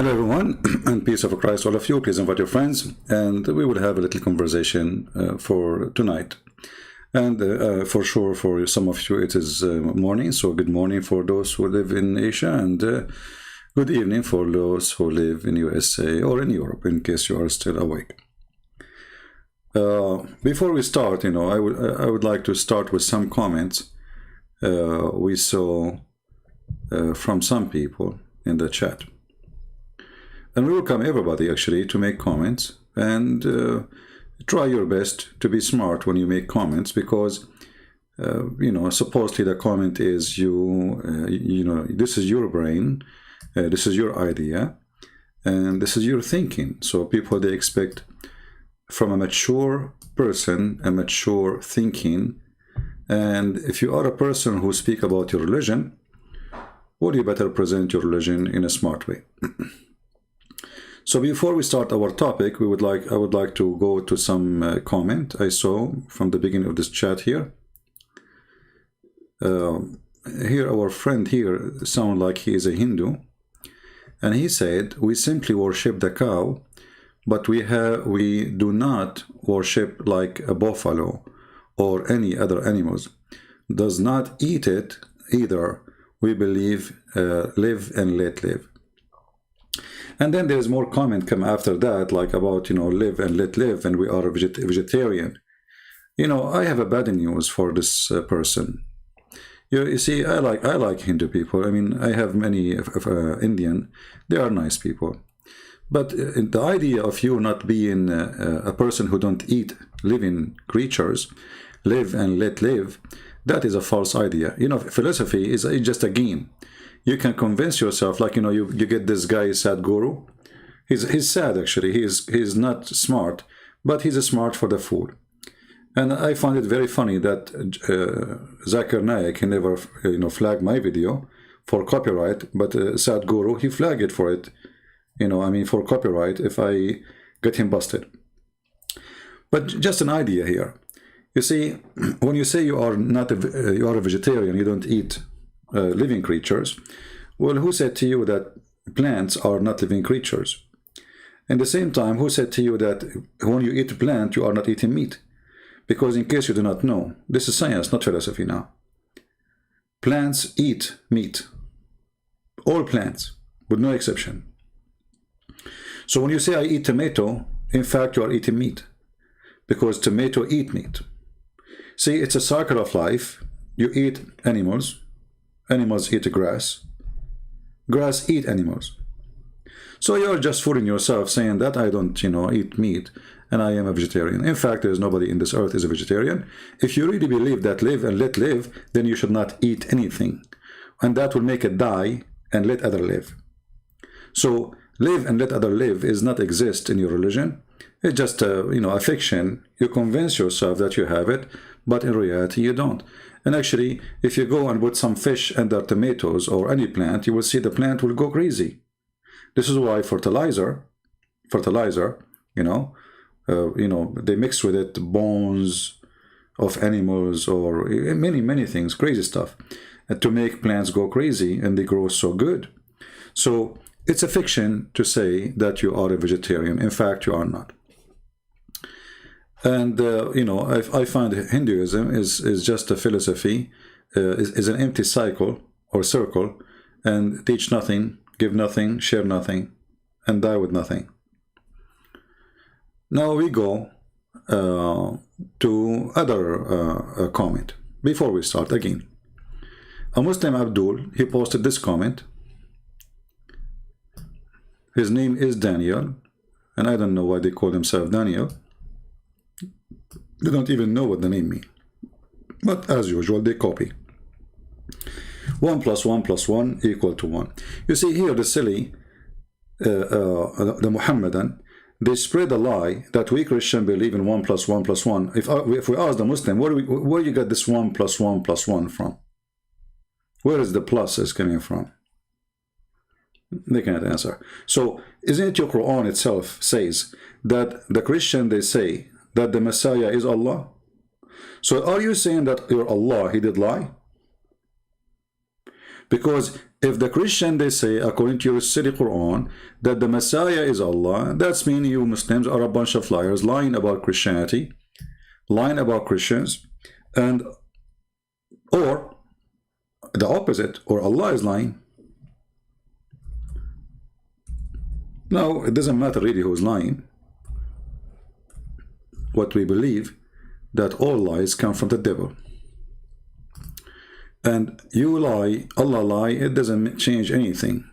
Hello everyone, and peace of Christ all of you. Please invite your friends, and we will have a little conversation for tonight. And for sure, for some of you, it is morning, so good morning for those who live in Asia, and good evening for those who live in USA or in Europe, in case you are still awake. Before we start, I would like to start with some comments we saw from some people in the chat. And we welcome everybody actually to make comments, and try your best to be smart when you make comments, because supposedly the comment is this is your brain, this is your idea, and this is your thinking. So people, they expect from a mature person a mature thinking. And if you are a person who speak about your religion, well, you better present your religion in a smart way. So before we start our topic, I would like to go to some comment I saw from the beginning of this chat here. Here, our friend here sound like he is a Hindu, and he said, "We simply worship the cow, but we do not worship like a buffalo or any other animals. Does not eat it either. We believe live and let live." And then there's more comment come after that, like about, live and let live, and we are a vegetarian. I have a bad news for this person. You see, I like Hindu people. I mean, I have many Indian. They are nice people. But the idea of you not being a person who don't eat living creatures, live and let live, that is a false idea. Philosophy is just a game. You can convince yourself, like, you get this guy, Sadhguru. He's sad, actually. He's not smart, but he's smart for the food. And I find it very funny that Zakir Naik, he never, flagged my video for copyright, but Sadhguru, he flagged it for it, for copyright if I get him busted. But just an idea here. You see, when you say you are a vegetarian, you don't eat living creatures, well, who said to you that plants are not living creatures? At the same time, who said to you that when you eat a plant, you are not eating meat? Because in case you do not know, this is science, not philosophy now. Plants eat meat. All plants, with no exception. So when you say I eat tomato, in fact, you are eating meat, because tomato eat meat. See, it's a cycle of life. You eat animals. Animals eat grass. Grass eat animals. So you're just fooling yourself saying that I don't, eat meat and I am a vegetarian. In fact, there is nobody in this earth is a vegetarian. If you really believe that live and let live, then you should not eat anything. And that will make it die and let other live. So live and let other live is not exist in your religion. It's just a fiction. You convince yourself that you have it, but in reality you don't. And actually, if you go and put some fish under tomatoes or any plant, you will see the plant will go crazy. This is why fertilizer, they mix with it bones of animals or many things, crazy stuff, to make plants go crazy, and they grow so good. So it's a fiction to say that you are a vegetarian. In fact, you are not. And, I find Hinduism is just a philosophy, is an empty cycle or circle, and teach nothing, give nothing, share nothing, and die with nothing. Now we go to other comment. Before we start again, a Muslim Abdul, he posted this comment. His name is Daniel, and I don't know why they call themselves Daniel. They don't even know what the name means. But as usual, they copy. 1 + 1 + 1 = 1. You see here, the silly, the Muhammadan, they spread a lie that we Christian believe in 1 + 1 + 1. If we ask the Muslim, where you get this 1 + 1 + 1 from? Where is the plus is coming from? They cannot answer. So, isn't it your Quran itself says that the Christian, they say that the Messiah is Allah? So are you saying that your Allah, he did lie? Because If the Christian, they say, according to your city Quran, that the Messiah is Allah, that's mean you Muslims are a bunch of liars, lying about Christianity, lying about Christians, and or the opposite, or Allah is lying. No, it doesn't matter really who's lying. What we believe, that all lies come from the devil. And you lie, Allah lie, it doesn't change anything.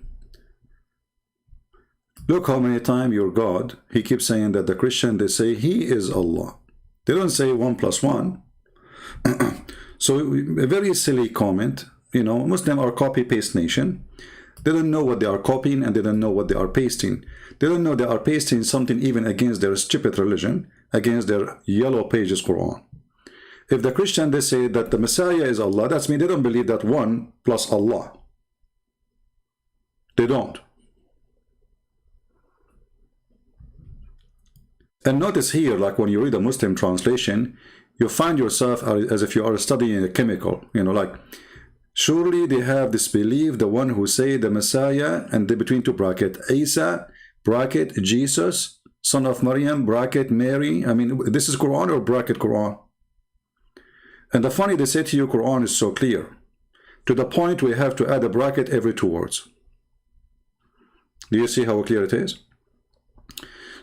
Look how many times your God, he keeps saying that the Christian, they say he is Allah. They don't say 1 + 1. So a very silly comment. You know, Muslims are copy-paste nation. They don't know what they are copying, and they don't know what they are pasting. They don't know they are pasting something even against their stupid religion, against their yellow pages Quran. If the Christian, they say that the Messiah is Allah, that's mean they don't believe that 1 + Allah. They don't. And notice here, like when you read a Muslim translation, you find yourself as if you are studying a chemical, you know, like, surely they have this belief, the one who say the Messiah, and the between two bracket, Isa, bracket, Jesus, son of Maryam, bracket, Mary. I mean, this is Quran or bracket Quran? And the funny, they say to you, Quran is so clear, to the point we have to add a bracket every 2 words. Do you see how clear it is?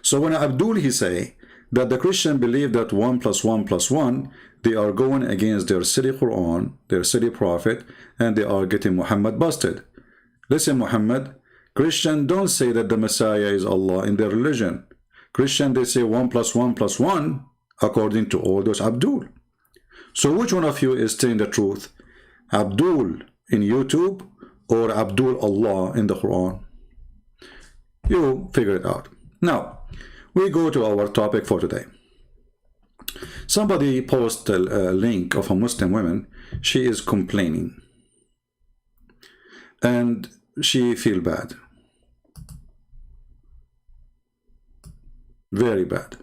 So when Abdul, he say that the Christian believe that 1 + 1 + 1, they are going against their city Quran, their city prophet, and they are getting Muhammad busted. Listen, Muhammad, Christian don't say that the Messiah is Allah in their religion. Christian, they say 1 + 1 + 1, according to all those Abdul. So which one of you is telling the truth? Abdul in YouTube or Abdul Allah in the Quran? You figure it out. Now, we go to our topic for today. Somebody posted a link of a Muslim woman. She is complaining. And she feel bad. Very bad.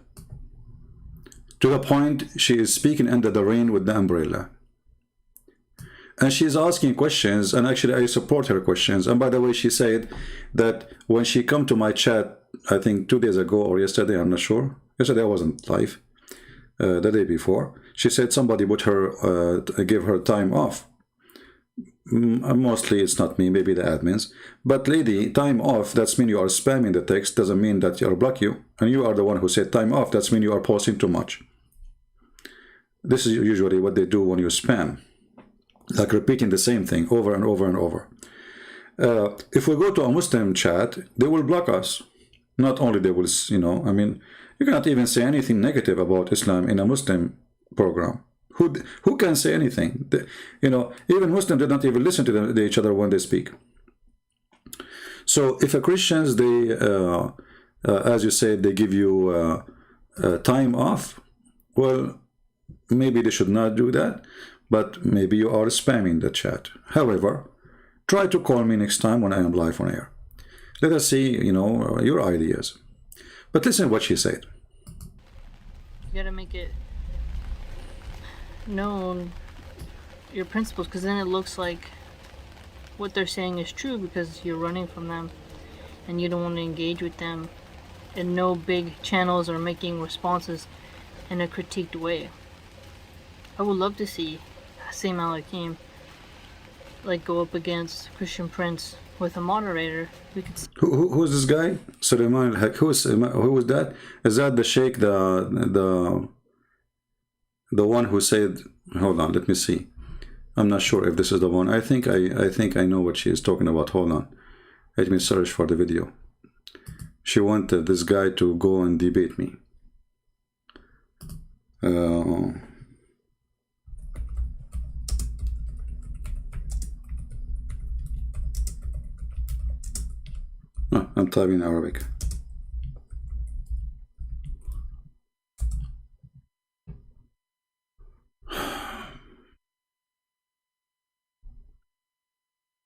To the point she is speaking under the rain with the umbrella. And she's asking questions, and actually I support her questions. And by the way, she said that when she come to my chat, I think 2 days ago or yesterday, I'm not sure. Yesterday I wasn't live. The day before, she said somebody put her, give her time off. Mostly it's not me, maybe the admins. But lady, time off, that's mean you are spamming the text, doesn't mean that you'll block you. And you are the one who said time off, that's mean you are posting too much. This is usually what they do when you spam. Like repeating the same thing over and over and over. If we go to a Muslim chat, they will block us. Not only they will, you know, I mean, you cannot even say anything negative about Islam in a Muslim program. Who can say anything? You know, even Muslims, they don't even listen to each other when they speak. So if a Christians, they, as you said, they give you time off, well, maybe they should not do that, but maybe you are spamming the chat. However, try to call me next time when I am live on air. Let us see, you know, your ideas. But listen what she said. You gotta make it known, your principles, because then it looks like what they're saying is true because you're running from them and you don't want to engage with them, and no big channels are making responses in a critiqued way. I would love to see Sahih Al like go up against Christian Prince with a moderator. We could. Who's this guy? Sulaiman al-Haq. Who was that? Is that the sheikh, the one who said? Hold on, let me see. I'm not sure if this is the one. I think I know what she is talking about. Hold on, let me search for the video. She wanted this guy to go and debate me. I'm typing in Arabic.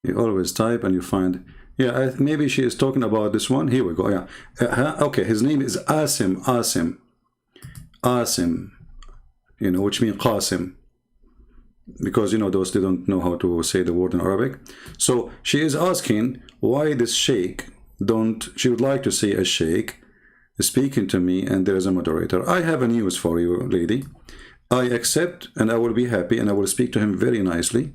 You always type and you find. Yeah, maybe she is talking about this one. Here we go. Yeah. Okay, his name is Asim. You know, which means Qasim. because you know those, they don't know how to say the word in Arabic. So she is asking why this sheikh don't, she would like to see a sheikh speaking to me and there is a moderator. I have a news for you, lady. I accept, and I will be happy, and I will speak to him very nicely,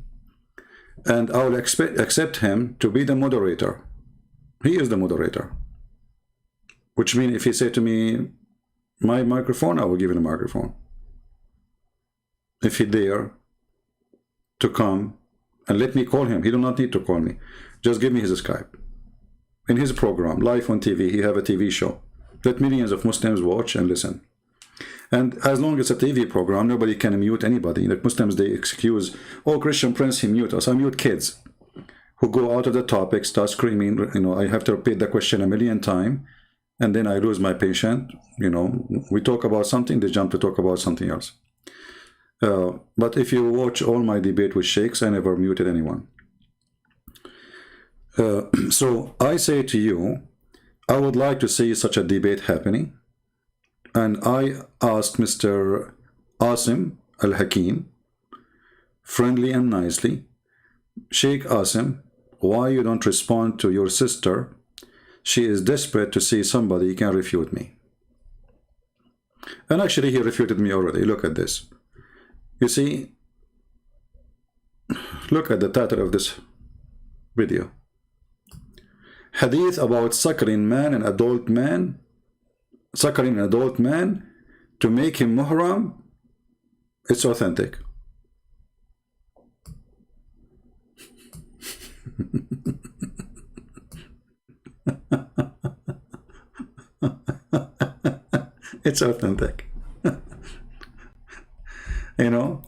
and I will accept him to be the moderator. He is the moderator, which means if he say to me my microphone, I will give him a microphone. If he dare to come and let me call him, he do not need to call me, just give me his Skype. In his program, live on TV, he have a TV show that millions of Muslims watch and listen. And as long as it's a TV program, nobody can mute anybody. Like Muslims, they excuse, oh, Christian Prince, he mute us. I mute kids who go out of the topic, start screaming, you know, I have to repeat the question a million times, and then I lose my patience. You know, we talk about something, they jump to talk about something else. But if you watch all my debate with sheikhs, I never muted anyone. So I say to you, I would like to see such a debate happening. And I asked Mr. Asim Al-Hakim, friendly and nicely, Sheikh Asim, why you don't respond to your sister? She is desperate to see somebody who can refute me. And actually he refuted me already. Look at this. You see, look at the title of this video. Hadith about suckling man and adult man, suckling an adult man to make him muhram. It's authentic. It's authentic. You know,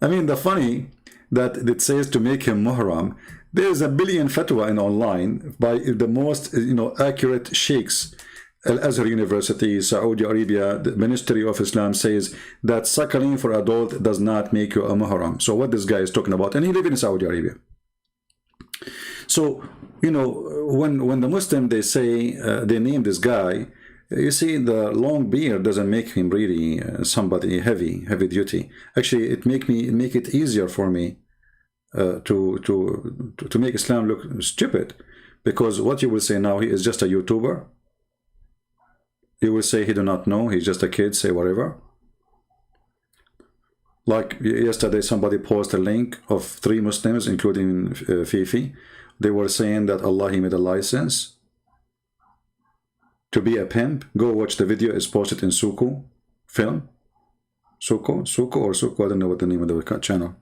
I mean, the funny that it says to make him muhram, there's a billion fatwa in online by the most, you know, accurate sheikhs. Al-Azhar University, Saudi Arabia, the Ministry of Islam says that suckling for adult does not make you a muhram. So what this guy is talking about, and he lives in Saudi Arabia. So, you know, when the Muslim, they say, they name this guy, you see, the long beard doesn't make him really somebody heavy duty. Actually, it make it easier for me to make Islam look stupid, because what you will say now, he is just a YouTuber. You will say he do not know, he's just a kid, say whatever. Like yesterday, somebody posted a link of 3 Muslims, including Fifi. They were saying that Allah, he made a license to be a pimp. Go watch the video, it's posted in Suku film. Suku or Suku, I don't know what the name of the channel.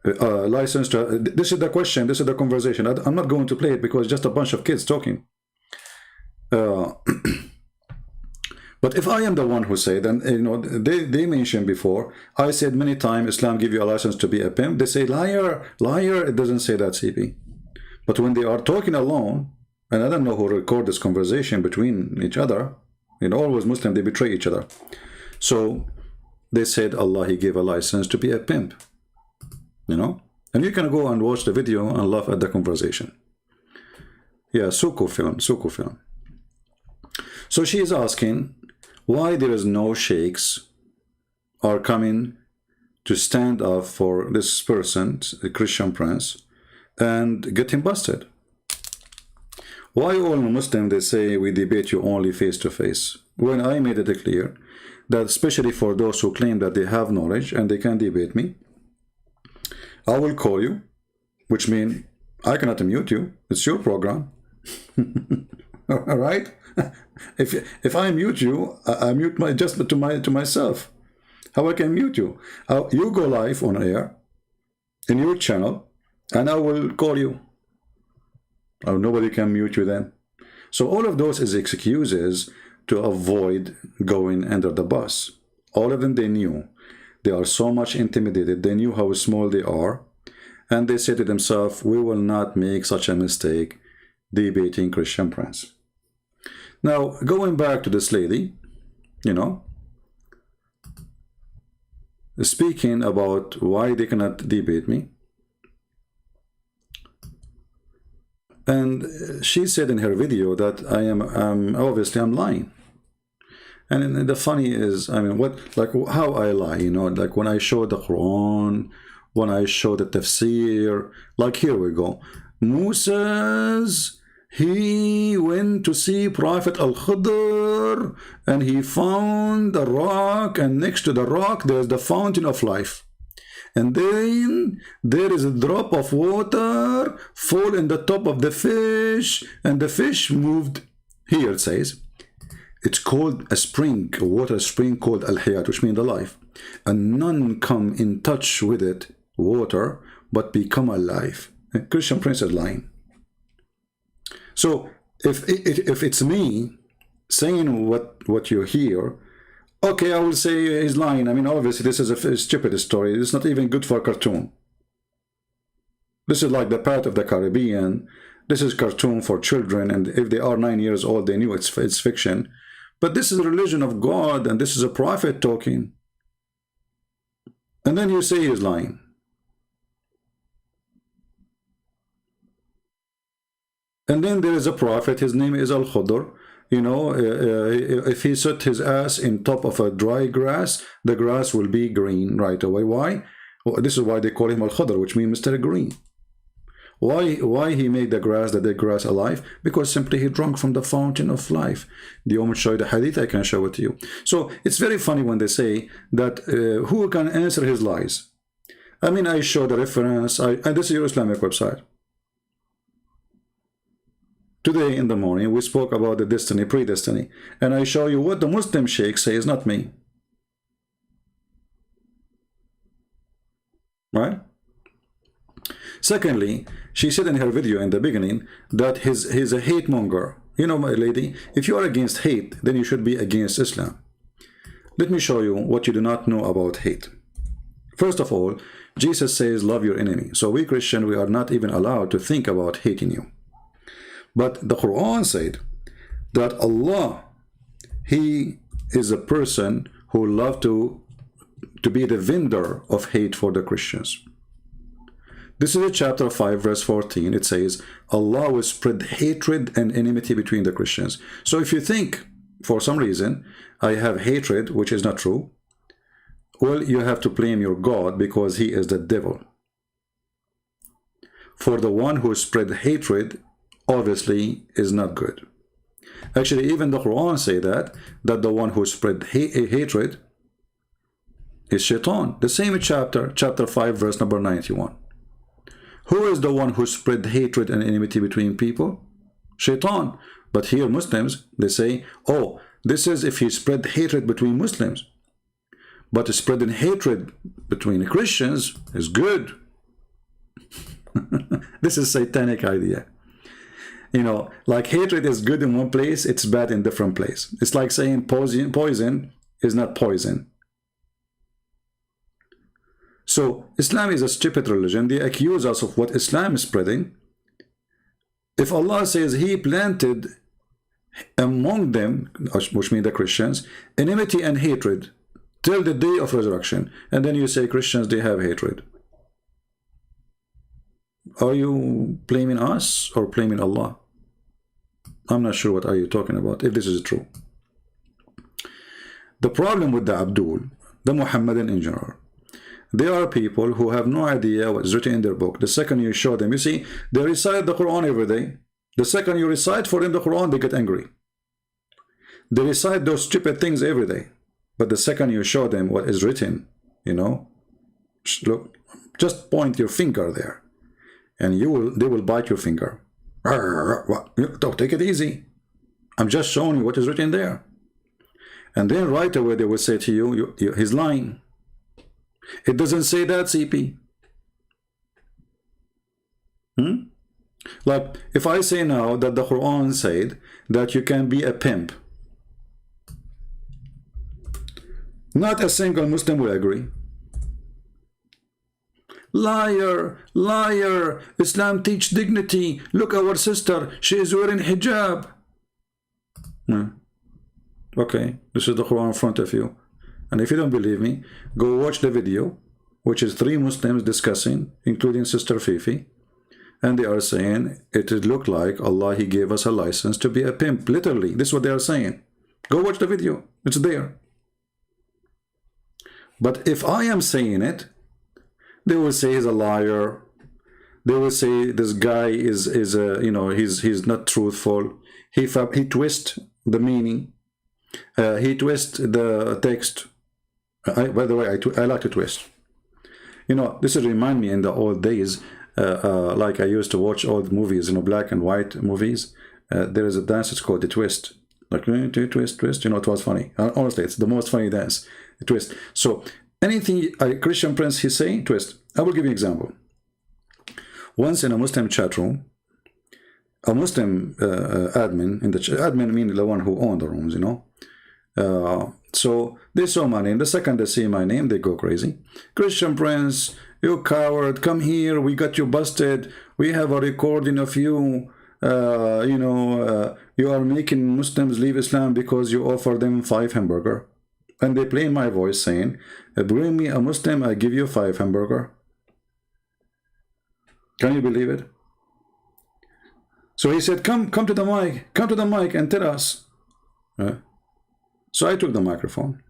License to, this is the question, this is the conversation. I'm not going to play it because it's just a bunch of kids talking. But if I am the one who say, then, you know, they mentioned before, I said many times, Islam give you a license to be a pimp. They say, liar, liar. It doesn't say that, CP. But when they are talking alone, and I don't know who record this conversation between each other, you know, always Muslim, they betray each other. So they said, Allah, he gave a license to be a pimp, you know. And you can go and watch the video and laugh at the conversation. Yeah, Suku film. So she is asking why there is no sheikhs are coming to stand up for this person, the Christian Prince, and get him busted. Why all Muslims, they say we debate you only face to face, when I made it clear that especially for those who claim that they have knowledge and they can debate me, I will call you, which means I cannot mute you. It's your program. All right? If I mute you, I mute my just to myself. How I can mute you? You go live on air in your channel, and I will call you. Nobody can mute you then. So all of those is excuses to avoid going under the bus. All of them, they knew. They are so much intimidated. They knew how small they are, and they said to themselves, we will not make such a mistake debating Christian Prince. Now, going back to this lady, you know, speaking about why they cannot debate me, and she said in her video that obviously I'm lying. And then the funny is, I mean, what, like how I lie, you know, like when I show the Quran, when I show the tafsir, like here we go. Moses, he went to see Prophet Al-Khidr and he found a rock, and next to the rock there's the fountain of life. And then there is a drop of water fall in the top of the fish, and the fish moved. Here it says, it's called a spring, a water spring called Al-Hayat, which means the life. And none come in touch with it, water, but become alive. A Christian prince is lying. So if it's me saying what you hear, okay, I will say he's lying. I mean, obviously this is a stupid story. It's not even good for a cartoon. This is like the Pirate of the Caribbean. This is cartoon for children, and if they are 9 years old, they knew it's fiction. But this is the religion of God, and this is a prophet talking. And then you say he's lying. And then there is a prophet, his name is Al-Khidr. You know, if he set his ass in top of a dry grass, the grass will be green right away. Why? Well, this is why they call him Al-Khidr, which means Mr. Green. Why he made the dead grass alive? Because simply he drank from the fountain of life. Do you want me to show you the hadith? I can show it to you. So it's very funny when they say that who can answer his lies? I mean, I show the reference, and this is your Islamic website. Today in the morning, we spoke about the destiny, predestiny, and I show you what the Muslim sheikh says, not me. Right? Secondly, she said in her video in the beginning that he's a hate monger. You know, my lady, if you are against hate, then you should be against Islam. Let me show you what you do not know about hate. First of all, Jesus says, love your enemy. So we Christians, we are not even allowed to think about hating you. But the Quran said that Allah, He is a person who loves to be the vendor of hate for the Christians. This is chapter 5, verse 14. It says, Allah will spread hatred and enmity between the Christians. So if you think, for some reason, I have hatred, which is not true, well, you have to blame your God because he is the devil. For the one who spread hatred, obviously, is not good. Actually, even the Quran say that the one who spread hatred is Shaitan. The same chapter 5, verse number 91. Who is the one who spread hatred and enmity between people? Shaitan. But here Muslims, they say, oh, this is if he spread hatred between Muslims. But spreading hatred between Christians is good. This is satanic idea. You know, like hatred is good in one place, it's bad in different place. It's like saying poison is not poison. So Islam is a stupid religion. They accuse us of what Islam is spreading. If Allah says he planted among them, which means the Christians, enmity and hatred till the day of resurrection, and then you say Christians, they have hatred. Are you blaming us or blaming Allah? I'm not sure what are you talking about, if this is true. The problem with the Abdul, the Muhammadan in general, there are people who have no idea what is written in their book. The second you show them, you see, they recite the Quran every day. The second you recite for them the Quran, they get angry. They recite those stupid things every day. But the second you show them what is written, you know, look, just point your finger there, and they will bite your finger. Don't take it easy. I'm just showing you what is written there. And then right away they will say to you, he's lying. It doesn't say that, CP. Like if I say now that the Quran said that you can be a pimp, not a single Muslim will agree. Liar, liar, Islam teach dignity. Look, our sister, she is wearing hijab. Okay, this is the Quran in front of you. And if you don't believe me, go watch the video, which is 3 Muslims discussing, including Sister Fifi. And they are saying, it looked like Allah, He gave us a license to be a pimp. Literally, this is what they are saying. Go watch the video. It's there. But if I am saying it, they will say he's a liar. They will say this guy is you know, he's not truthful. He twists the meaning. He twists the text. By the way, I like to twist. You know, this will remind me in the old days, like I used to watch old movies, you know, black and white movies. There is a dance, it's called the twist. Like, twist, twist, you know, it was funny. Honestly, it's the most funny dance, the twist. So, anything a Christian prince he's saying, twist. I will give you an example. Once in a Muslim chat room, a Muslim admin, in the admin meaning the one who owned the rooms, you know. So they saw my name. The second they see my name, they go crazy. Christian prince, you coward, come here. We got you busted. We have a recording of you. You know, you are making Muslims leave Islam because you offer them 5 hamburger. And they play my voice saying, bring me a Muslim, I give you 5 hamburger. Can you believe it? So he said, come to the mic and tell us. So I took the microphone.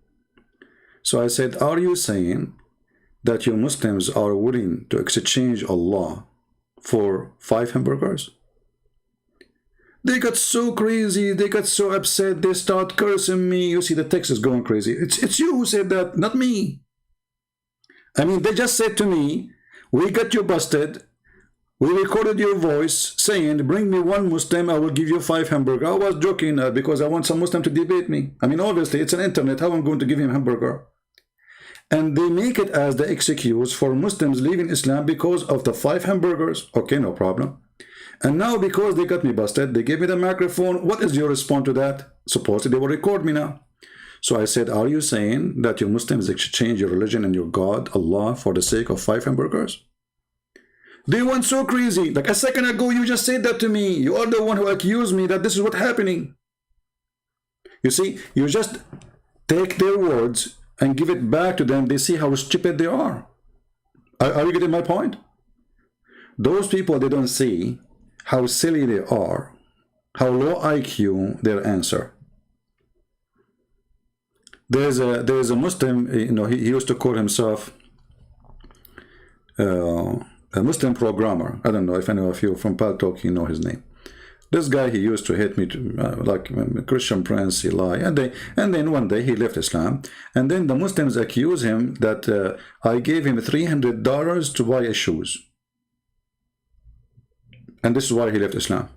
So I said, are you saying that you Muslims are willing to exchange Allah for 5 hamburgers? They got so crazy, they got so upset, they start cursing me. You see, the text is going crazy. It's you who said that, not me. I mean, they just said to me, we got you busted. We recorded your voice saying, bring me 1 Muslim, I will give you 5 hamburger. I was joking because I want some Muslim to debate me. I mean, obviously, it's an internet. How am I going to give him hamburger? And they make it as the excuse for Muslims leaving Islam because of the 5 hamburgers. Okay, no problem. And now because they got me busted, they gave me the microphone. What is your response to that? Supposedly they will record me now. So I said, are you saying that you Muslims exchange your religion and your God, Allah, for the sake of 5 hamburgers? They went so crazy. Like a second ago, you just said that to me. You are the one who accused me that this is what's happening. You see, you just take their words and give it back to them. They see how stupid they are. Are you getting my point? Those people, they don't see how silly they are, how low IQ their answer. There's a Muslim, you know, he used to call himself a Muslim programmer. I don't know if any of you from Paltalk, you know his name. This guy, he used to hit me like Christian prince, he lie. And then one day he left Islam. And then the Muslims accuse him that I gave him $300 to buy his shoes. And this is why he left Islam.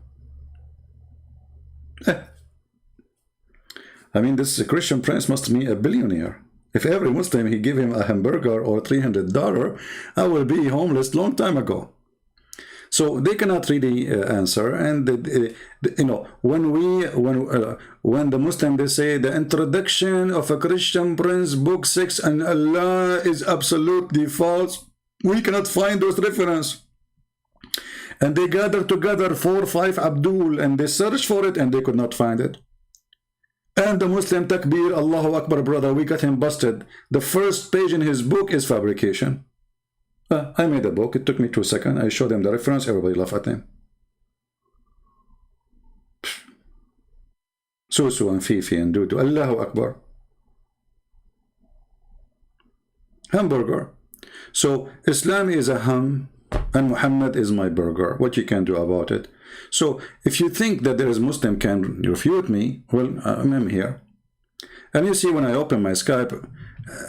I mean, this Christian prince must be a billionaire. If every Muslim, he give him a hamburger or $300, I will be homeless long time ago. So they cannot really answer. And you know, when the Muslim, they say the introduction of a Christian prince, book 6 and Allah is absolutely false, we cannot find those references. And they gathered together 4 or 5 Abdul and they searched for it and they could not find it. And the Muslim takbir, Allahu Akbar, brother, we got him busted. The first page in his book is fabrication. I made a book, it took me 2 seconds. I showed them the reference, everybody laughed at him. Susu and Fifi and Dudu, Allahu Akbar. Hamburger. So Islam is a ham and Muhammad is my burger. What you can do about it? So if you think that there is Muslim can refute me, well, I'm here. And you see, when I open my Skype,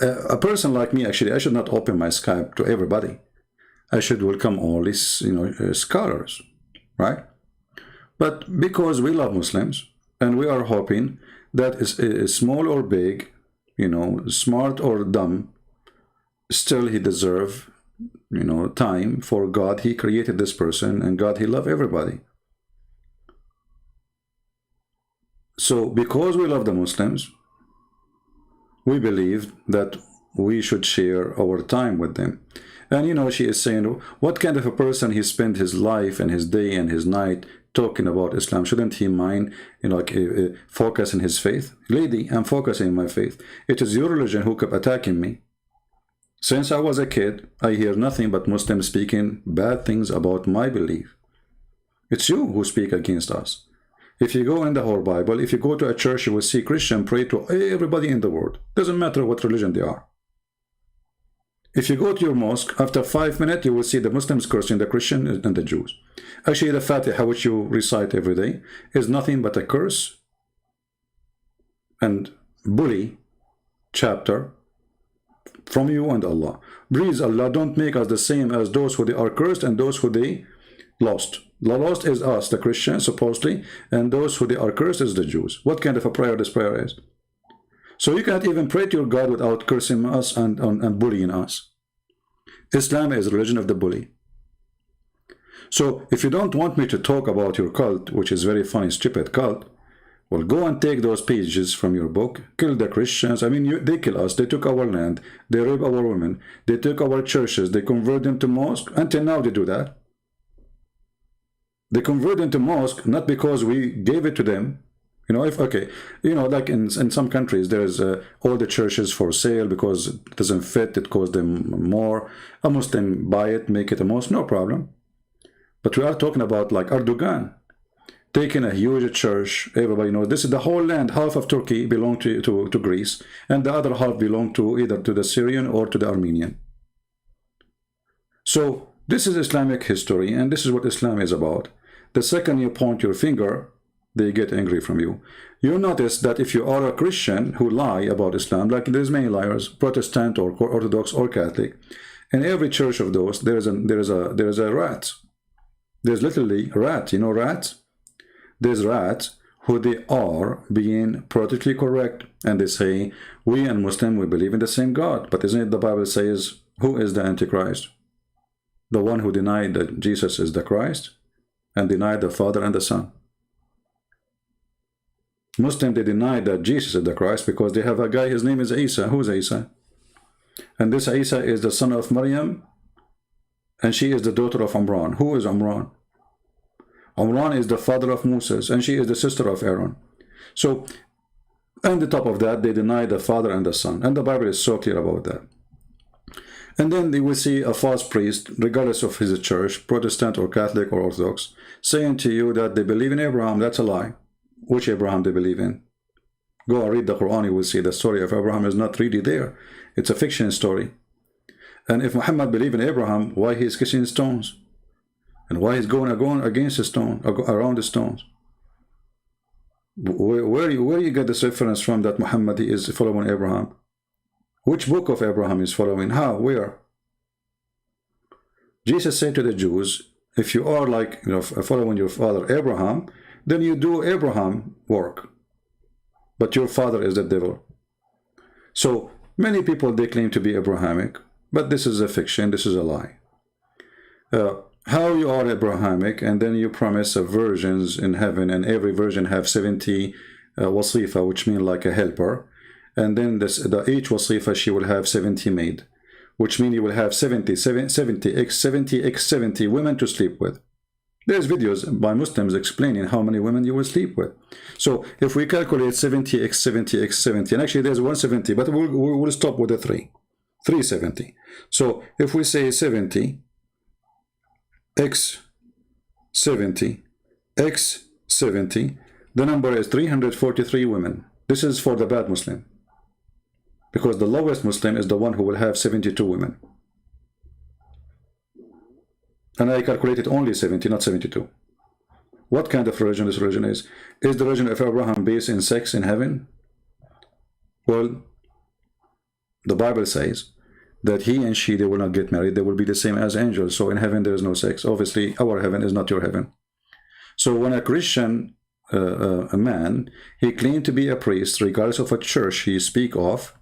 a person like me, actually, I should not open my Skype to everybody. I should welcome all these, you know, scholars, right? But because we love Muslims and we are hoping that is small or big, you know, smart or dumb, still he deserves, you know, time for God. He created this person and God, he loves everybody. So because we love the Muslims, we believe that we should share our time with them. And you know, she is saying, what kind of a person he spent his life and his day and his night talking about Islam? Shouldn't he mind, you know, like focus in his faith? Lady, I'm focusing in my faith. It is your religion who kept attacking me. Since I was a kid, I hear nothing but Muslims speaking bad things about my belief. It's you who speak against us. If you go in the whole Bible, if you go to a church, you will see Christian pray to everybody in the world. Doesn't matter what religion they are. If you go to your mosque, after 5 minutes, you will see the Muslims cursing the Christian and the Jews. Actually, the Fatiha, which you recite every day, is nothing but a curse and bully chapter from you and Allah. Please, Allah, don't make us the same as those who they are cursed and those who they lost. The lost is us, the Christians, supposedly, and those who they are cursed is the Jews. What kind of a prayer this prayer is? So you cannot even pray to your God without cursing us and bullying us. Islam is a religion of the bully. So if you don't want me to talk about your cult, which is very funny, stupid cult, well, go and take those pages from your book, kill the Christians. I mean, they kill us, they took our land, they rape our women, they took our churches, they convert them to mosque. Until now they do that. They convert them to mosque not because we gave it to them. You know, if, okay, you know, like in some countries, there's all the churches for sale because it doesn't fit, it costs them more. A Muslim buy it, make it a mosque, no problem. But we are talking about like Erdogan, taking a huge church, everybody knows, this is the whole land, half of Turkey belonged to Greece, and the other half belonged to either to the Syrian or to the Armenian. So this is Islamic history, and this is what Islam is about. The second you point your finger, they get angry from you. You notice that if you are a Christian who lie about Islam, like there's many liars, Protestant or Orthodox or Catholic, in every church of those there is a rat. There's literally a rat. You know rats? There's rats who they are being politically correct, and they say we and Muslim we believe in the same God. But isn't it the Bible says who is the Antichrist? The one who denied that Jesus is the Christ and denied the Father and the Son. Muslim, they deny that Jesus is the Christ because they have a guy, his name is Isa. Who's Isa? And this Isa is the son of Maryam, and she is the daughter of Imran. Who is Imran? Imran is the father of Moses, and she is the sister of Aaron. So, on the top of that, they deny the Father and the Son. And the Bible is so clear about that. And then they will see a false priest, regardless of his church, Protestant or Catholic or Orthodox, saying to you that they believe in Abraham. That's a lie. Which Abraham they believe in? Go and read the Quran, you will see the story of Abraham is not really there. It's a fiction story. And if Muhammad believed in Abraham, why he is kissing stones? And why he's going against the stone, around the stones? Where you get this reference from that Muhammad is following Abraham? Which book of Abraham is following? How? Where? Jesus said to the Jews, if you are like, you know, following your father Abraham, then you do Abraham work. But your father is the devil. So many people, they claim to be Abrahamic, but this is a fiction, this is a lie. How you are Abrahamic, and then you promise virgins in heaven, and every virgin have 70 wasifa, which mean like a helper. And then each wasifa, she will have 70 maid, which means you will have 70 x 70 women to sleep with. There's videos by Muslims explaining how many women you will sleep with. So if we calculate 70 x 70 x 70, and actually there's 170, but we'll stop with the 370. So if we say 70 x 70 x 70, the number is 343 women. This is for the bad Muslim, because the lowest Muslim is the one who will have 72 women. And I calculated only 70, not 72. What kind of religion this religion is? Is the religion of Abraham based in sex in heaven? Well, the Bible says that he and she, they will not get married. They will be the same as angels. So in heaven, there is no sex. Obviously, our heaven is not your heaven. So when a Christian, a man, he claimed to be a priest, regardless of what church he speak of,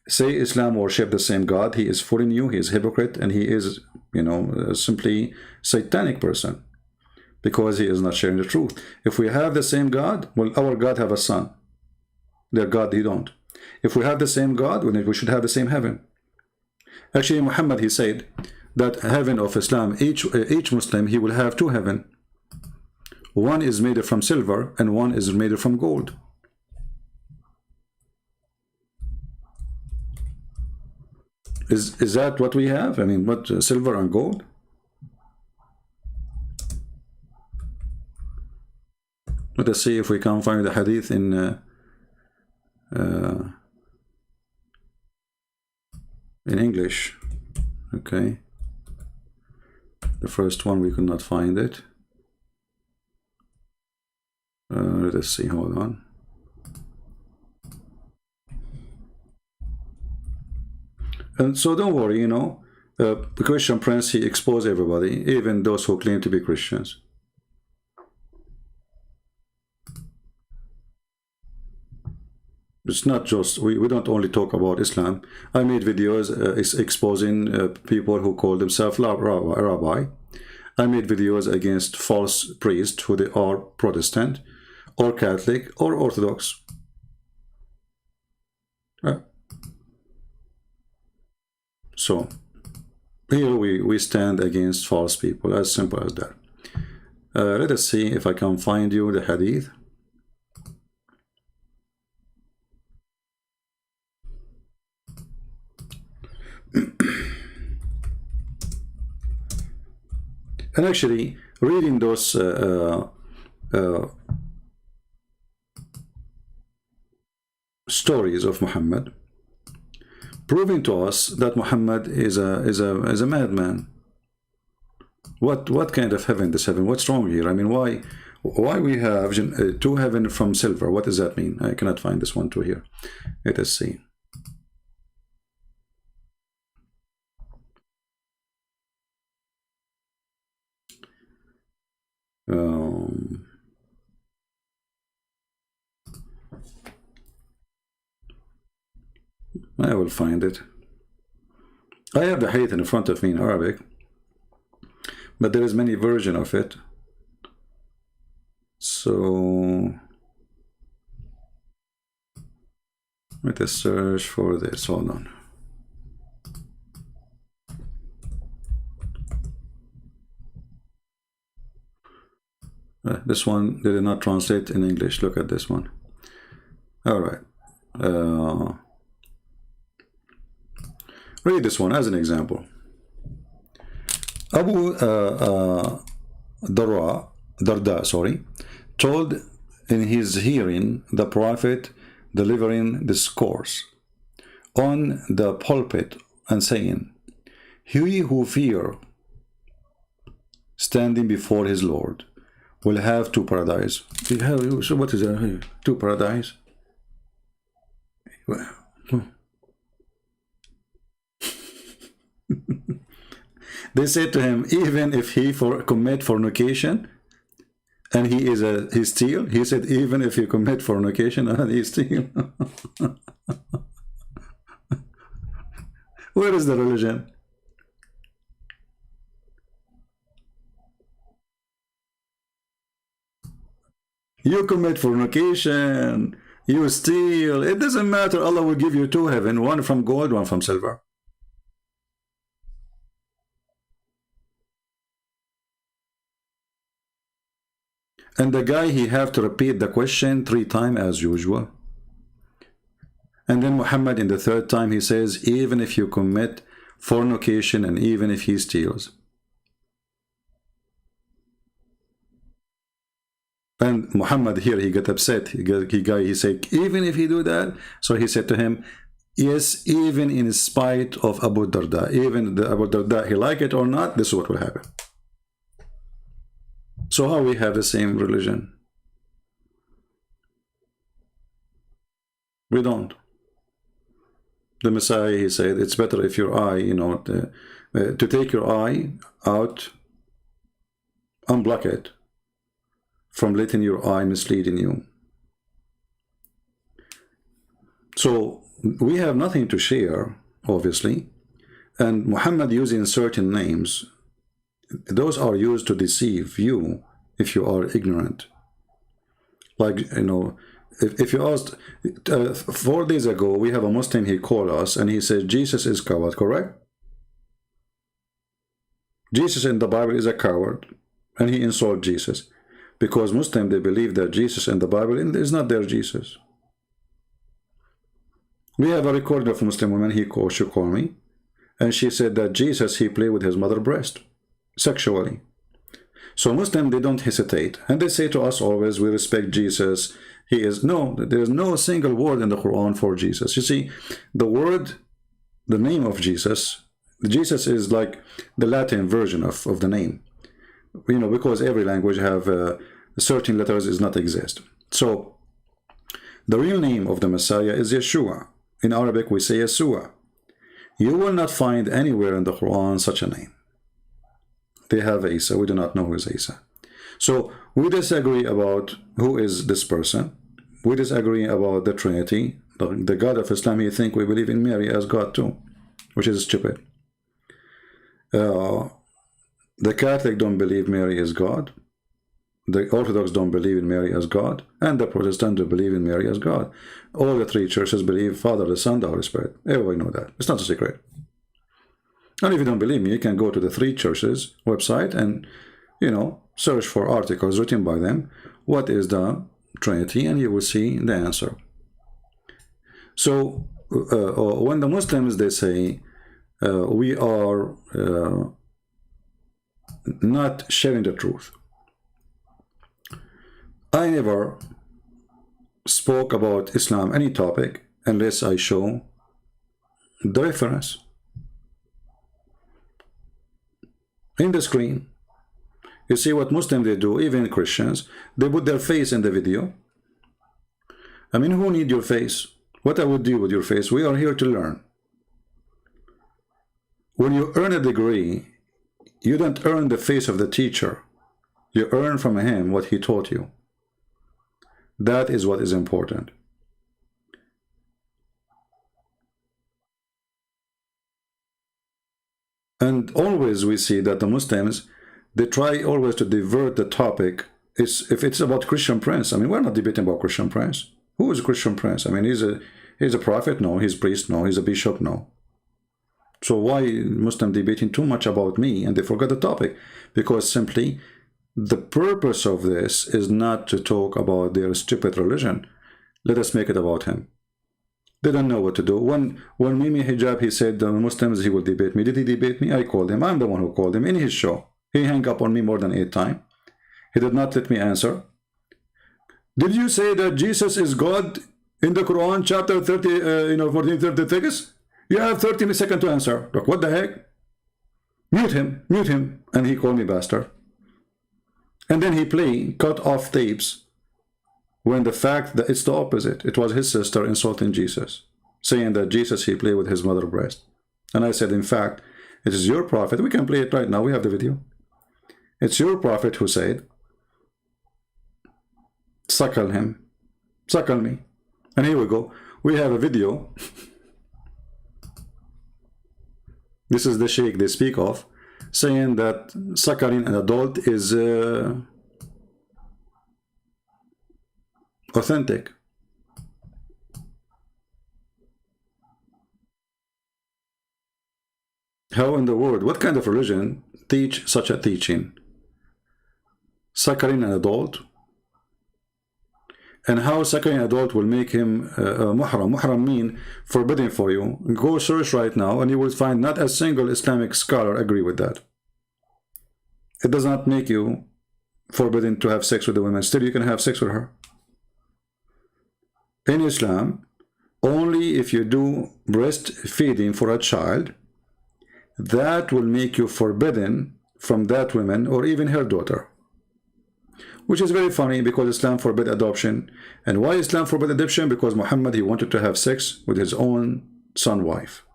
say Islam worship the same God, he is fooling you, he is hypocrite, and he is, you know, simply satanic person, because he is not sharing the truth. If we have the same God, well, our God have a son. Their God, they don't. If we have the same God, well, we should have the same heaven. Actually, Muhammad, he said that heaven of Islam, each Muslim, he will have two heaven. One is made from silver, and one is made from gold. Is that what we have? I mean, what, silver and gold? Let us see if we can find the hadith in English. Okay. The first one we could not find it. Let us see. Hold on. And so don't worry, you know, the Christian prince, he exposed everybody, even those who claim to be Christians. It's not just, we don't only talk about Islam. I made videos exposing people who call themselves rabbi. I made videos against false priests who they are Protestant or Catholic or Orthodox. So here we stand against false people, as simple as that. Let us see if I can find you the hadith. And actually, reading those stories of Muhammad, proving to us that Muhammad is a madman. What kind of heaven this heaven? What's wrong here? I mean, why we have two heaven from silver? What does that mean? I cannot find this one too here. Let us see. I will find it. I have the hadith in front of me in Arabic, but there is many versions of it. So let us search for this. Hold on. This one they did not translate in English. Look at this one. All right. Read this one as an example. Abu Darda, sorry, told in his hearing the Prophet delivering discourse on the pulpit and saying, "He who fear standing before his Lord will have two paradise." So what is that? Two paradise? They said to him, even if he commit fornication and he steal, he said, even if you commit fornication and he steal. Where is the religion? You commit fornication, you steal, it doesn't matter. Allah will give you two heaven, one from gold, one from silver. And the guy, he have to repeat the question 3 times as usual. And then Muhammad in the 3rd time he says, even if you commit fornication and even if he steals. And Muhammad here, he got upset. He said, even if he do that? So he said to him, yes, even in spite of Abu Darda, even the Abu Darda, he like it or not, this is what will happen. So how we have the same religion? We don't. The Messiah, he said, it's better if your eye, you know, to take your eye out, unblock it from letting your eye misleading you. So we have nothing to share, obviously, and Muhammad using certain names, those are used to deceive you if you are ignorant. Like, you know, if you asked 4 days ago, we have a Muslim, he called us and he said Jesus is coward, correct? Jesus in the Bible is a coward, and he insulted Jesus because Muslim, they believe that Jesus in the Bible is not their Jesus. We have a recording of a Muslim woman, she called me, and she said that Jesus, he played with his mother's breast sexually. So Muslims, they don't hesitate, and they say to us always, we respect Jesus. He is, no, there is no single word in the Quran for Jesus. You see, the word, the name of Jesus, Jesus is like the Latin version of the name, you know, because every language have certain letters does not exist. So the real name of the Messiah is Yeshua. In Arabic we say Yeshua. You will not find anywhere in the Quran such a name. They have Isa. We do not know who is Isa. So we disagree about who is this person. We disagree about the Trinity. The God of Islam, he think we believe in Mary as God too, which is stupid. The Catholic don't believe Mary is God. The Orthodox don't believe in Mary as God, and the Protestant don't believe in Mary as God. All the three churches believe Father, the Son, the Holy Spirit. Everybody know that. It's not a secret. And if you don't believe me, you can go to the three churches website and, you know, search for articles written by them. What is the Trinity? And you will see the answer. So when the Muslims, they say we are not sharing the truth. I never spoke about Islam, any topic, unless I show the reference in the screen. You see what Muslims they do, even Christians, they put their face in the video. I mean, who need your face? What I would do with your face? We are here to learn. When you earn a degree, you don't earn the face of the teacher. You earn from him what he taught you. That is what is important. And always we see that the Muslims, they try always to divert the topic. If it's about Christian Prince, I mean, we're not debating about Christian Prince. Who is Christian Prince? I mean, he's a prophet? No. He's a priest? No. He's a bishop? No. So why Muslim debating too much about me and they forget the topic? Because simply the purpose of this is not to talk about their stupid religion. Let us make it about him. They don't know what to do. When Mimi Hijab, he said the Muslims, he will debate me. Did he debate me? I called him. I'm the one who called him in his show. He hung up on me more than 8 times. He did not let me answer. Did you say that Jesus is God in the Quran, chapter 30, 1436? You have 30 seconds to answer. Look, what the heck? Mute him. And he called me bastard. And then he played cut off tapes when the fact that it's the opposite. It was his sister insulting Jesus, saying that Jesus, he played with his mother's breast. And I said, in fact, it is your prophet. We can play it right now. We have the video. It's your prophet who said, suckle him, suckle me. And here we go. We have a video. This is the sheikh they speak of, saying that suckling an adult is authentic. How in the world, what kind of religion teach such a teaching? Suckling an adult? And how suckling an adult will make him muhram. Muhram mean forbidden for you. Go search right now and you will find not a single Islamic scholar agree with that. It does not make you forbidden to have sex with the women. Still, you can have sex with her. In Islam, only if you do breastfeeding for a child, that will make you forbidden from that woman or even her daughter. Which is very funny because Islam forbid adoption. And why Islam forbid adoption? Because Muhammad, he wanted to have sex with his own son wife.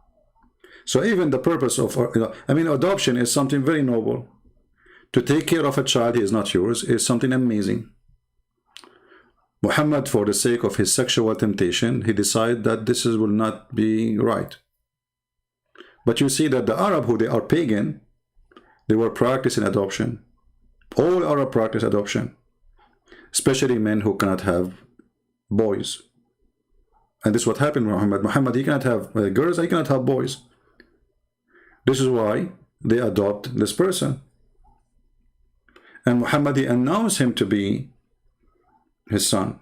So even the purpose of, adoption is something very noble. To take care of a child he is not yours is something amazing. Muhammad, for the sake of his sexual temptation, he decided that this will not be right. But you see that the Arab, who they are pagan, they were practicing adoption. All Arab practice adoption, especially men who cannot have boys. And this is what happened to Muhammad. Muhammad, he cannot have girls, he cannot have boys. This is why they adopt this person. And Muhammad, he announced him to be his son.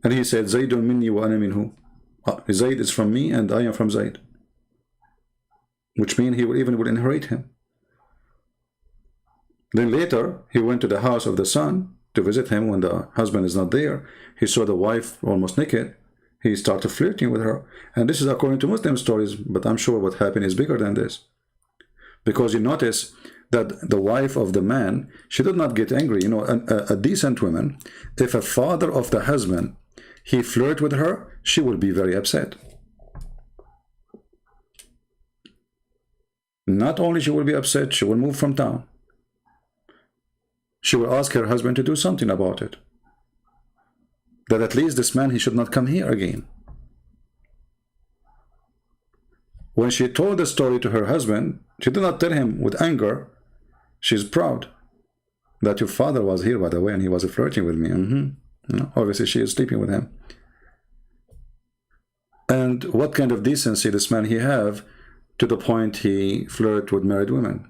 And he said, Zaydun minni wa ana minhu. Zayd is from me and I am from Zayd. Which means he will even inherit him. Then later, he went to the house of the son to visit him when the husband is not there. He saw the wife almost naked. He started flirting with her. And this is according to Muslim stories, but I'm sure what happened is bigger than this. Because you notice that the wife of the man, she did not get angry. You know, a decent woman, if a father of the husband, he flirt with her, she will be very upset. Not only she will be upset, she will move from town. She will ask her husband to do something about it. That at least this man, he should not come here again. When she told the story to her husband, she did not tell him with anger. She's proud that your father was here, by the way, and he was flirting with me. No, obviously, she is sleeping with him. And what kind of decency this man he have to the point he flirt with married women?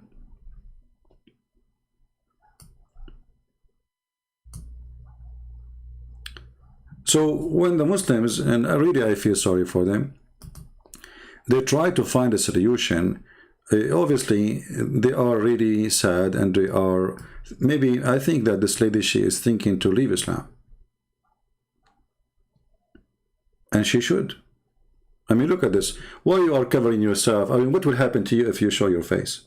So when the Muslims, and really I feel sorry for them, they try to find a solution. Obviously, they are really sad, and they are, maybe, I think that this lady, she is thinking to leave Islam. And she should. I mean, look at this. Why you are covering yourself? I mean, what will happen to you if you show your face?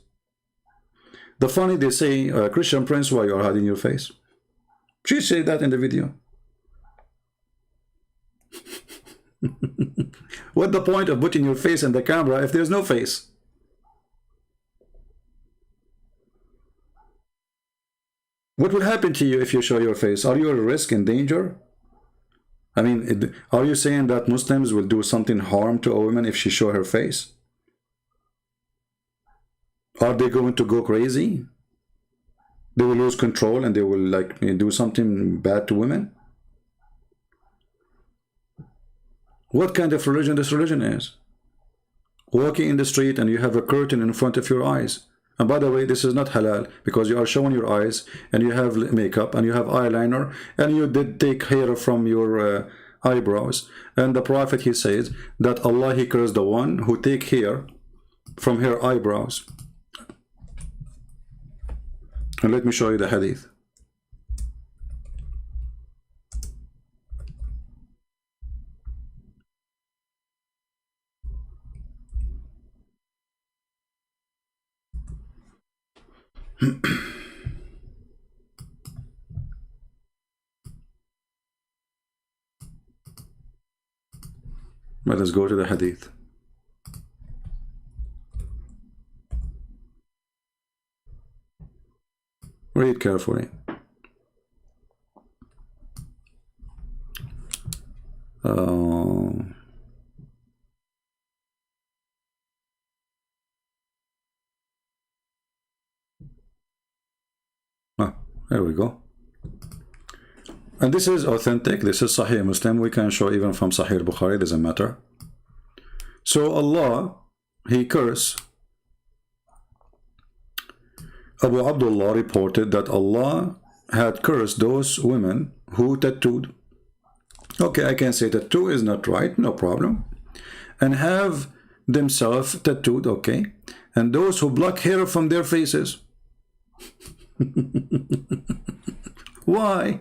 The funny, they say, Christian prince, why you are hiding your face? She said that in the video. What's the point of putting your face in the camera if there's no face? What will happen to you if you show your face? Are you at risk and danger? I mean, are you saying that Muslims will do something harm to a woman if she show her face? Are they going to go crazy? They will lose control and they will like do something bad to women? What kind of religion this religion is? Walking in the street and you have a curtain in front of your eyes. And by the way, this is not halal because you are showing your eyes and you have makeup and you have eyeliner and you did take hair from your eyebrows. And the Prophet, he says that Allah, he cursed the one who take hair from her eyebrows. And let me show you the hadith. Let us go to the hadith. Read carefully. There we go. And this is authentic. This is Sahih Muslim. We can show even from Sahih Al Bukhari. Doesn't matter. So Allah, he cursed. Abu Abdullah reported that Allah had cursed those women who tattooed. Okay, I can say tattoo is not right, no problem. And have themselves tattooed, okay. And those who block hair from their faces. Why?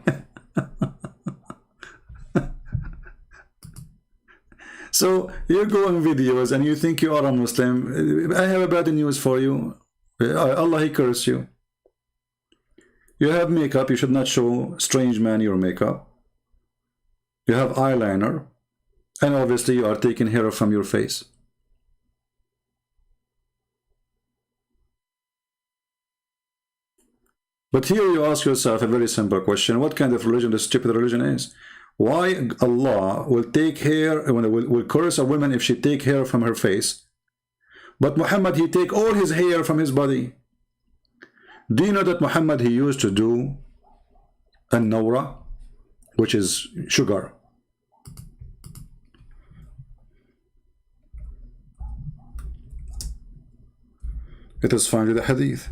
So you go on videos and you think you are a Muslim. I have a bad news for you. Allah, he curse you. You have makeup. You should not show strange man your makeup. You have eyeliner. And obviously you are taking hair from your face. But here you ask yourself a very simple question. What kind of religion this stupid religion is? Why Allah will take hair, will curse a woman if she take hair from her face? But Muhammad, he take all his hair from his body. Do you know that Muhammad, he used to do an-nawra, which is sugar? It is found in the hadith.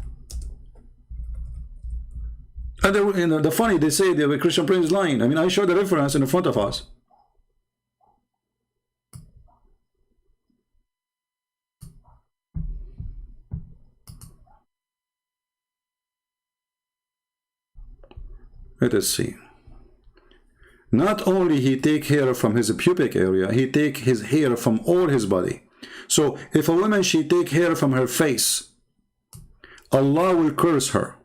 And the funny, they say the Christian prince is lying. I mean, I show the reference in front of us. Let us see. Not only he take hair from his pubic area, he take his hair from all his body. So if a woman, she take hair from her face, Allah will curse her.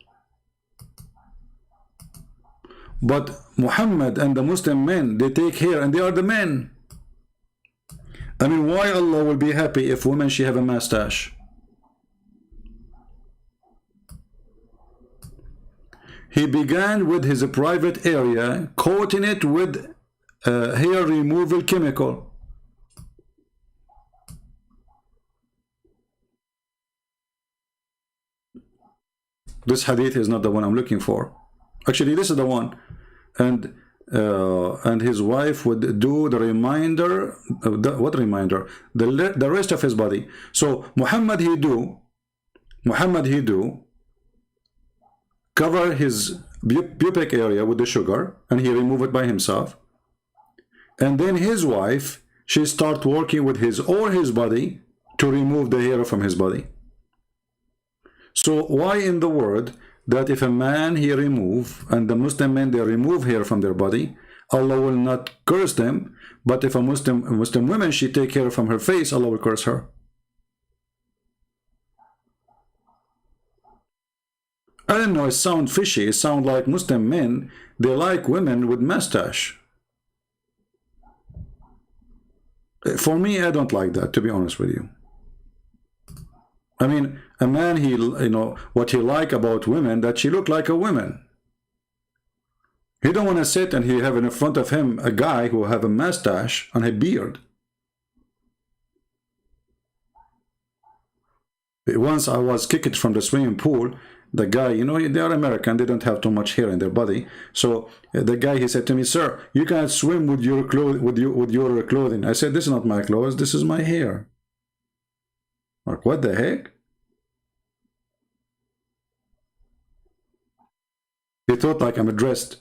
But Muhammad and the Muslim men, they take hair and they are the men. I mean, why Allah will be happy if women, she have a mustache? He began with his private area, coating it with hair removal chemical. This hadith is not the one I'm looking for. Actually, this is the one. And his wife would do the reminder. What reminder? The rest of his body. So Muhammad he do cover his pubic area with the sugar, and he remove it by himself. And then his wife, she start working with all his body to remove the hair from his body. So why in the world that if a man he remove, and the Muslim men they remove hair from their body, Allah will not curse them, but if a Muslim woman she take hair from her face, Allah will curse her? I don't know, it sounds fishy. It sounds like Muslim men, they like women with mustache. For me, I don't like that, to be honest with you. I mean, a man, he, you know, what he like about women, that she look like a woman. He don't want to sit and he have in front of him a guy who have a mustache and a beard. Once I was kicked from the swimming pool. The guy, you know, they are American, they don't have too much hair in their body. So the guy, he said to me, "Sir, you can't swim with your clothes, with your clothing." I said, "This is not my clothes, this is my hair." Like, what the heck? He thought like I'm dressed.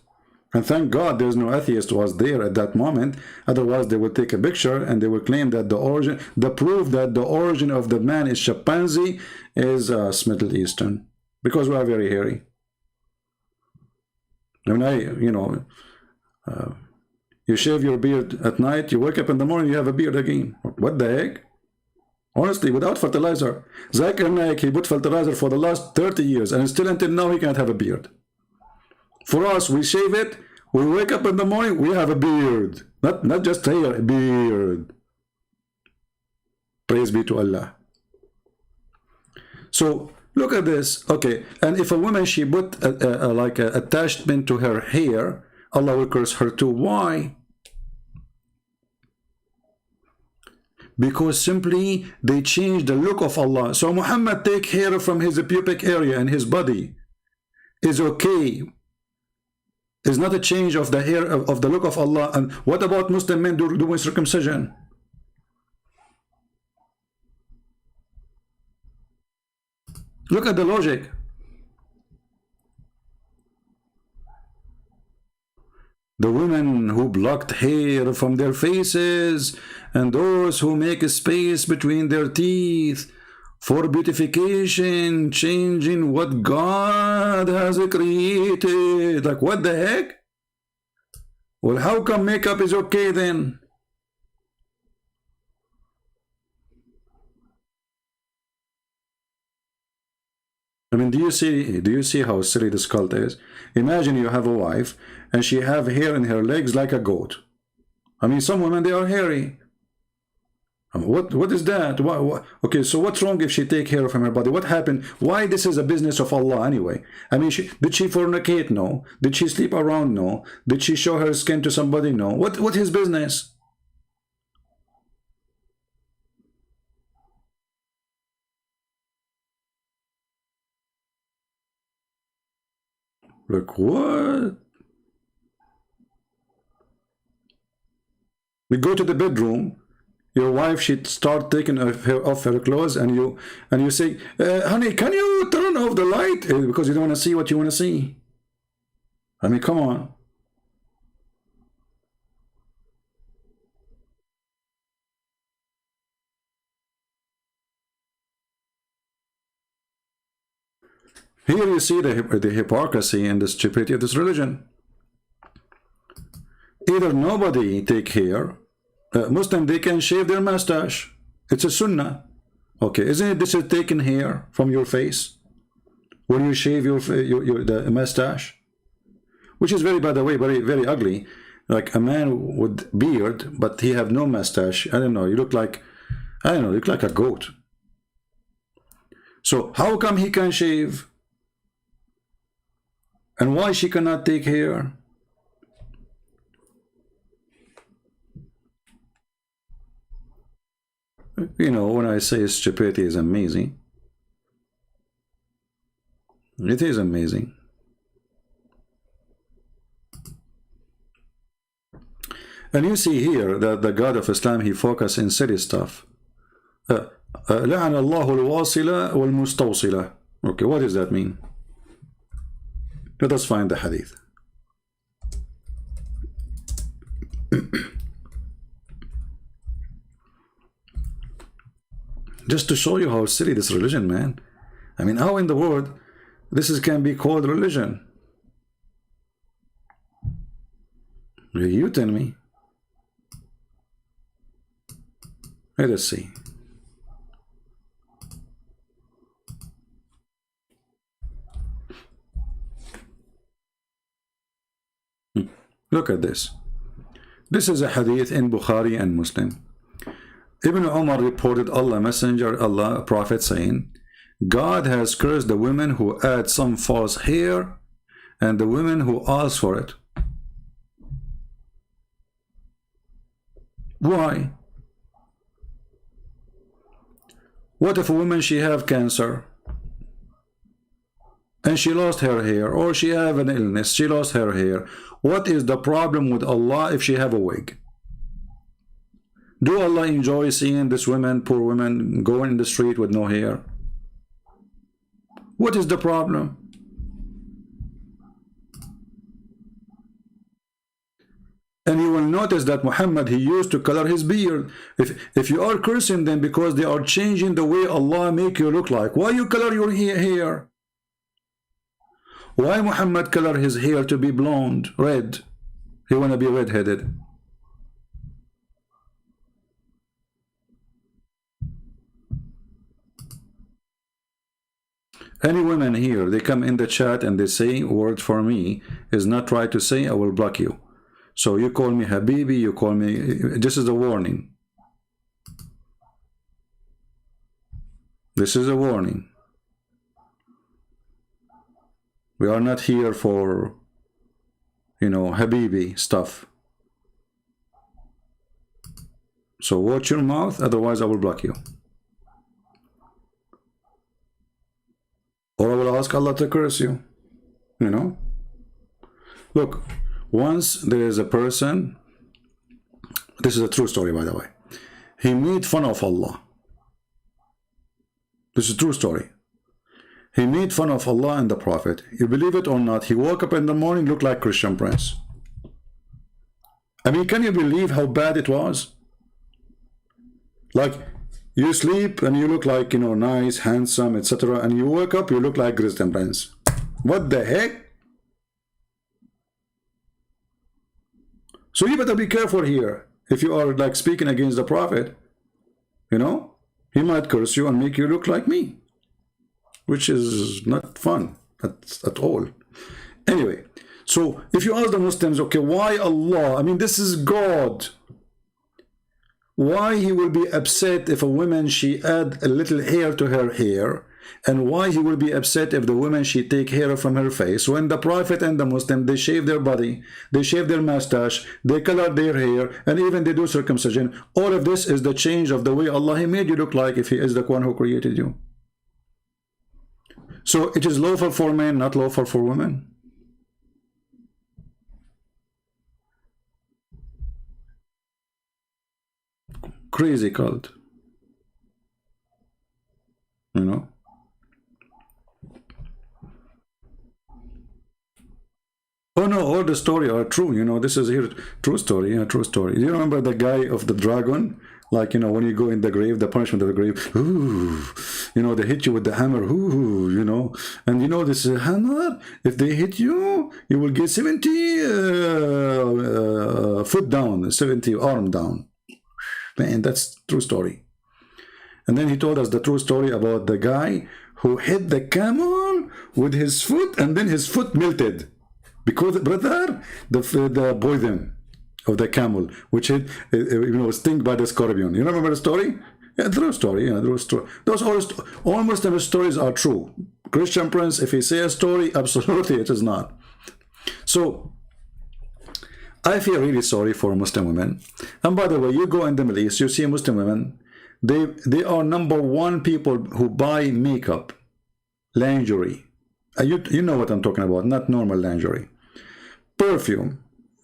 And thank God there's no atheist was there at that moment. Otherwise they would take a picture and they would claim that the proof that the origin of the man is chimpanzee is Middle Eastern. Because we are very hairy. When you shave your beard at night, you wake up in the morning, you have a beard again. What the heck? Honestly, without fertilizer. Zakir Naik, he put fertilizer for the last 30 years, and still until now he can't have a beard. For us, we shave it, we wake up in the morning, we have a beard. Not just hair, a beard. Praise be to Allah. So, look at this. Okay, and if a woman, she put like an attachment to her hair, Allah will curse her too. Why? Because simply they change the look of Allah. So Muhammad take hair from his pubic area and his body is okay. It's not a change of the hair of the look of Allah. And what about Muslim men doing circumcision? Look at the logic. The women who blocked hair from their faces and those who make a space between their teeth for beautification, changing what God has created. Like, what the heck? Well, how come makeup is okay then? I mean, do you see how silly this cult is? Imagine you have a wife and she have hair in her legs like a goat. I mean, some women, they are hairy. I mean, what is that? Okay, so what's wrong if she take hair from her body? What happened? Why this is a business of Allah anyway? I mean, did she fornicate? No. Did she sleep around? No. Did she show her skin to somebody? No. What his business? Like, what? We go to the bedroom, your wife, she'd start taking off her clothes, and you say, honey, can you turn off the light? Because you don't want to see what you want to see. I mean, come on. Here you see the hypocrisy and the stupidity of this religion. Either nobody take hair. Muslim, they can shave their mustache. It's a sunnah. Okay, isn't it this is taken hair from your face when you shave the mustache? Which is very, by the way, very ugly. Like a man with beard, but he have no mustache. I don't know. You look like, I don't know. You look like a goat. So how come he can shave? And why she cannot take hair? You know, when I say stupidity is amazing, it is amazing. And you see here that the God of Islam, he focused in silly stuff. لعن الله الواصلة والمستوصلة. Okay, what does that mean? Let us find the hadith. Just to show you how silly this religion, man. I mean, how in the world this can be called religion? You tell me. Let us see. Look at this. This is a hadith in Bukhari and Muslim. Ibn Umar reported Allah Messenger, Allah Prophet saying, God has cursed the women who add some false hair and the women who ask for it. Why? What if a woman, she have cancer and she lost her hair, or she have an illness, she lost her hair? What is the problem with Allah if she have a wig? Do Allah enjoy seeing this woman, poor woman, going in the street with no hair? What is the problem? And you will notice that Muhammad, he used to color his beard. If you are cursing them because they are changing the way Allah make you look like, why you color your hair? Why Muhammad color his hair to be blonde, red? He wanna be red-headed. Any women here, they come in the chat and they say word for me is not right to say, I will block you. So you call me Habibi, you call me, this is a warning. This is a warning. We are not here for, you know, Habibi stuff. So watch your mouth, otherwise I will block you. Or I will ask Allah to curse you. You know? Look, once there is a person, this is a true story by the way, he made fun of Allah. This is a true story. He made fun of Allah and the Prophet. You believe it or not, he woke up in the morning, looked like Christian Prince. I mean, can you believe how bad it was? Like, you sleep and you look like, you know, nice, handsome, etc. And you wake up, you look like Christian Prince. What the heck? So you better be careful here. If you are like speaking against the Prophet, you know, he might curse you and make you look like me, which is not fun at all. Anyway, so if you ask the Muslims, okay, why Allah? I mean, this is God. Why he will be upset if a woman, she add a little hair to her hair, and why he will be upset if the woman, she take hair from her face, when the Prophet and the Muslim, they shave their body, they shave their mustache, they color their hair, and even they do circumcision. All of this is the change of the way Allah, he made you look like if he is the one who created you. So it is lawful for men, not lawful for women. Crazy cult, you know. Oh no, all the story are true, you know. This is here true story, yeah, true story. Do you remember the guy of the dragon? Like, you know, when you go in the grave, the punishment of the grave, ooh, you know, they hit you with the hammer, ooh, you know, and you know this hammer, if they hit you, you will get 70 foot down, 70 arm down. Man, that's true story. And then he told us the true story about the guy who hit the camel with his foot, and then his foot melted because, brother, the poison of the camel, which hit, you know, stung by the scorpion. You remember the story? Yeah, true story. Yeah, true story. Those all Muslim stories are true. Christian Prince, if he say a story, absolutely it is not. So I feel really sorry for Muslim women. And by the way, you go in the Middle East, you see Muslim women. They are #1 people who buy makeup, lingerie. You know what I'm talking about, not normal lingerie. Perfume,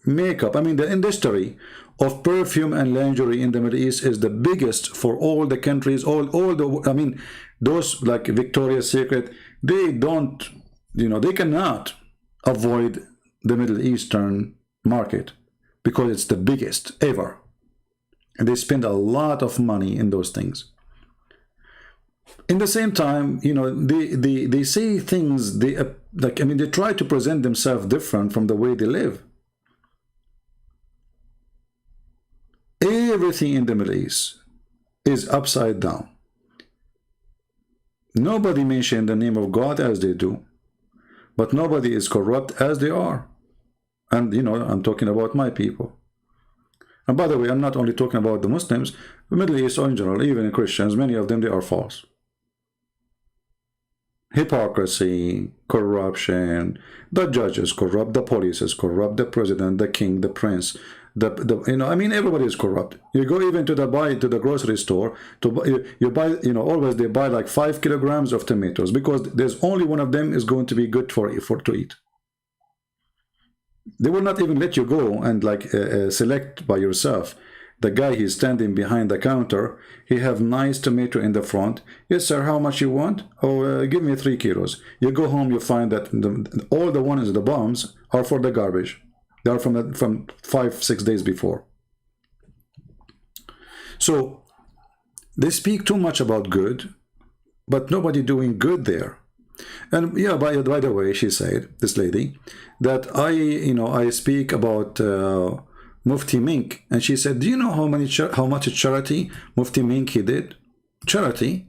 makeup. I mean, the industry of perfume and lingerie in the Middle East is the biggest for all the countries, all the, I mean, those like Victoria's Secret, they don't, you know, they cannot avoid the Middle Eastern market because it's the biggest ever. And they spend a lot of money in those things. In the same time, you know, they say things, they like, I mean, they try to present themselves different from the way they live. Everything in the Middle East is upside down. Nobody mentions the name of God as they do, but nobody is corrupt as they are. And, you know, I'm talking about my people. And by the way, I'm not only talking about the Muslims, the Middle East in general, even Christians, many of them, they are false. Hypocrisy, corruption, the judge is corrupt, the police is corrupt, the president, the king, the prince, you know, I mean, everybody is corrupt. You go even to the grocery store to buy, you buy, you know, always they buy like 5 kilograms of tomatoes because there's only one of them is going to be good to eat. They will not even let you go and like select by yourself. The guy, he's standing behind the counter, he have nice tomato in the front. Yes sir, how much you want? Oh, give me 3 kilos. You go home, you find that all the ones, the bombs are for the garbage. They are from 5-6 days before. So they speak too much about good, but nobody doing good there. And yeah, by the way, she said, this lady, that I speak about Mufti Mink, and she said, do you know how much charity Mufti Mink he did? Charity?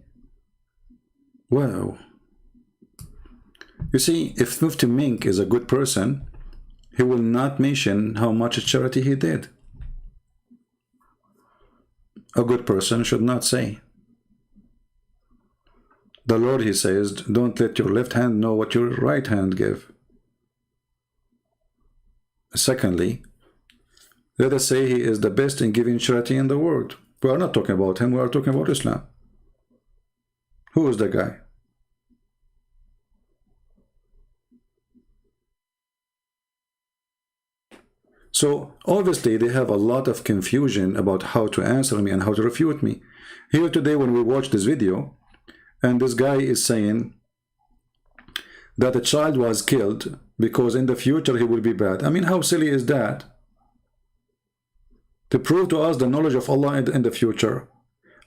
Wow. You see, if Mufti Mink is a good person, he will not mention how much charity he did. A good person should not say. The Lord, he says, don't let your left hand know what your right hand give. Secondly, let us say he is the best in giving charity in the world. We are not talking about him, we are talking about Islam. Who is the guy? So obviously they have a lot of confusion about how to answer me and how to refute me. Here today when we watch this video, and this guy is saying that a child was killed because in the future he will be bad. I mean, how silly is that? To prove to us the knowledge of Allah in the future.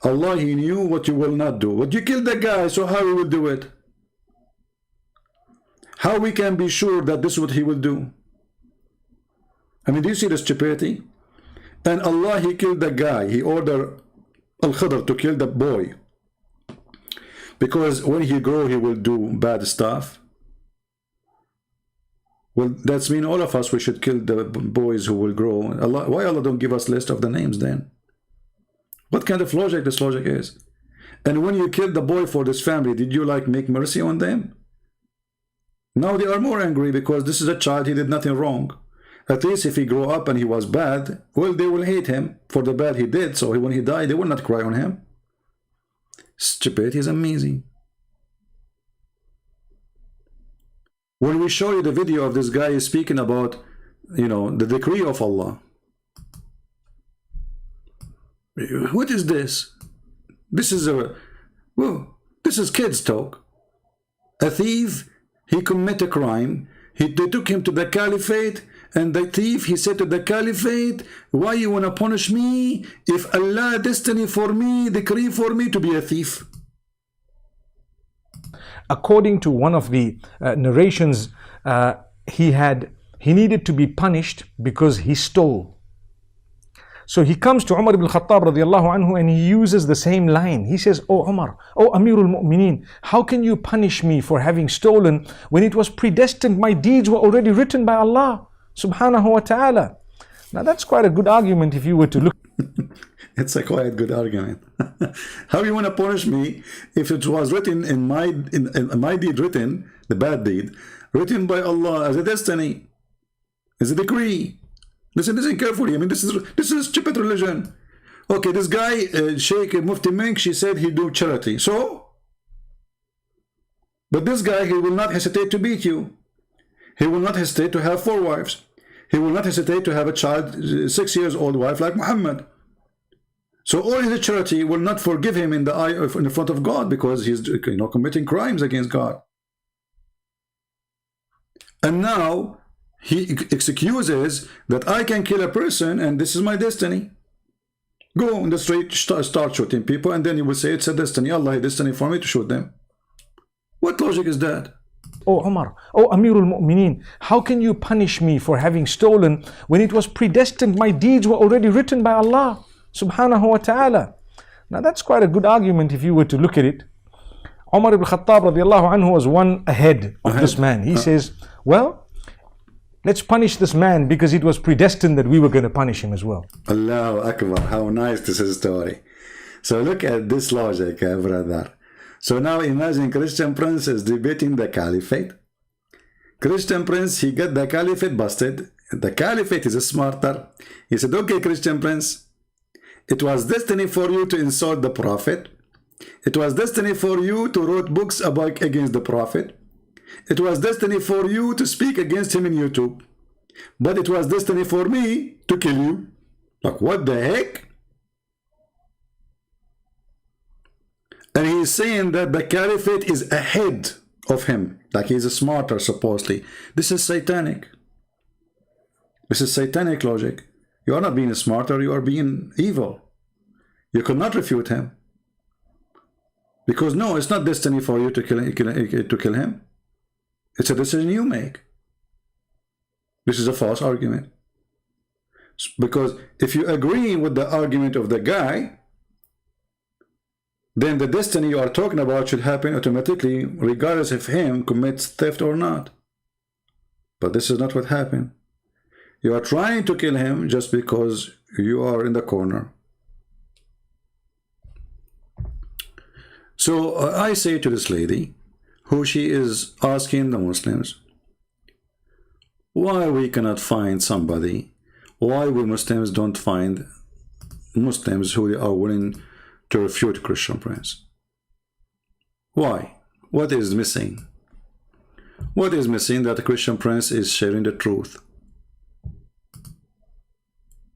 Allah, he knew what you will not do. But you killed the guy, so how he will do it? How we can be sure that this is what he will do? I mean, do you see the stupidity? And Allah, he killed the guy. He ordered Al-Khidr to kill the boy. Because when he grow, he will do bad stuff. Well, that's mean all of us, we should kill the boys who will grow. Allah, why Allah don't give us list of the names then? What kind of logic this logic is? And when you killed the boy for this family, did you like make mercy on them? Now they are more angry because this is a child, he did nothing wrong. At least if he grew up and he was bad, well, they will hate him for the bad he did. So when he died, they will not cry on him. Stupidity is amazing. When we show you the video of this guy speaking about, you know, the decree of Allah. What is this? This is this is kids talk. A thief, he commit a crime. They took him to the caliphate, And the thief, he said to the caliphate, why you want to punish me if Allah destiny for me, decree for me to be a thief? According to one of the narrations, he needed to be punished because he stole. So he comes to Umar ibn Khattab radiallahu anhu and he uses the same line. He says, "Oh Umar, oh Amirul Mu'mineen, how can you punish me for having stolen when it was predestined? My deeds were already written by Allah subhanahu wa ta'ala." Now that's quite a good argument if you were to look. It's a quite good argument. How you want to punish me if it was written in my deed, written, the bad deed, written by Allah as a destiny, as a decree? Listen carefully. I mean, this is stupid religion. Okay, this guy, Sheikh Mufti Mink, she said he do charity. So? But this guy, he will not hesitate to beat you. He will not hesitate to have 4 wives. He will not hesitate to have a child, 6 years old wife like Muhammad. So all his charity will not forgive him in the front of God because he's committing crimes against God. And now he excuses that I can kill a person and this is my destiny. Go on the street, start shooting people, and then you will say it's a destiny. Allah has destiny for me to shoot them. What logic is that? Oh Umar, oh Amirul Mu'mineen, how can you punish me for having stolen when it was predestined? My deeds were already written by Allah subhanahu wa ta'ala. Now that's quite a good argument if you were to look at it. Umar ibn Khattab radiallahu anhu was one ahead of this man. He says, well, let's punish this man because it was predestined that we were going to punish him as well. Allahu Akbar, how nice this is story. So look at this logic, brother. So now imagine Christian Prince is debating the caliphate. Christian Prince, he got the caliphate busted. The caliphate is smarter. He said, okay, Christian Prince, it was destiny for you to insult the prophet. It was destiny for you to write books against the prophet. It was destiny for you to speak against him in YouTube. But it was destiny for me to kill you. Like, what the heck? And he's saying that the caliphate is ahead of him. Like he's smarter, supposedly. This is satanic. This is satanic logic. You are not being smarter, you are being evil. You could not refute him. Because no, it's not destiny for you to kill him. It's a decision you make. This is a false argument. Because if you agree with the argument of the guy, then the destiny you are talking about should happen automatically, regardless if him commits theft or not. But this is not what happened. You are trying to kill him just because you are in the corner. So I say to this lady, who she is asking the Muslims, why we cannot find somebody, why we Muslims don't find Muslims who are willing to refute Christian Prince? Why? What is missing? What is missing? That the Christian Prince is sharing the truth.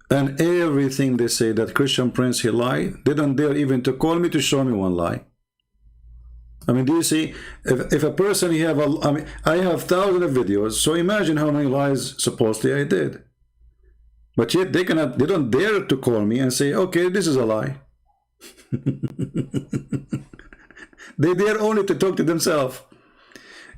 And everything they say that Christian Prince, he lied, they don't dare even to call me to show me one lie. I mean, do you see, if a person, I have thousands of videos, so imagine how many lies supposedly I did. But yet they don't dare to call me and say, okay, this is a lie. They dare only to talk to themselves.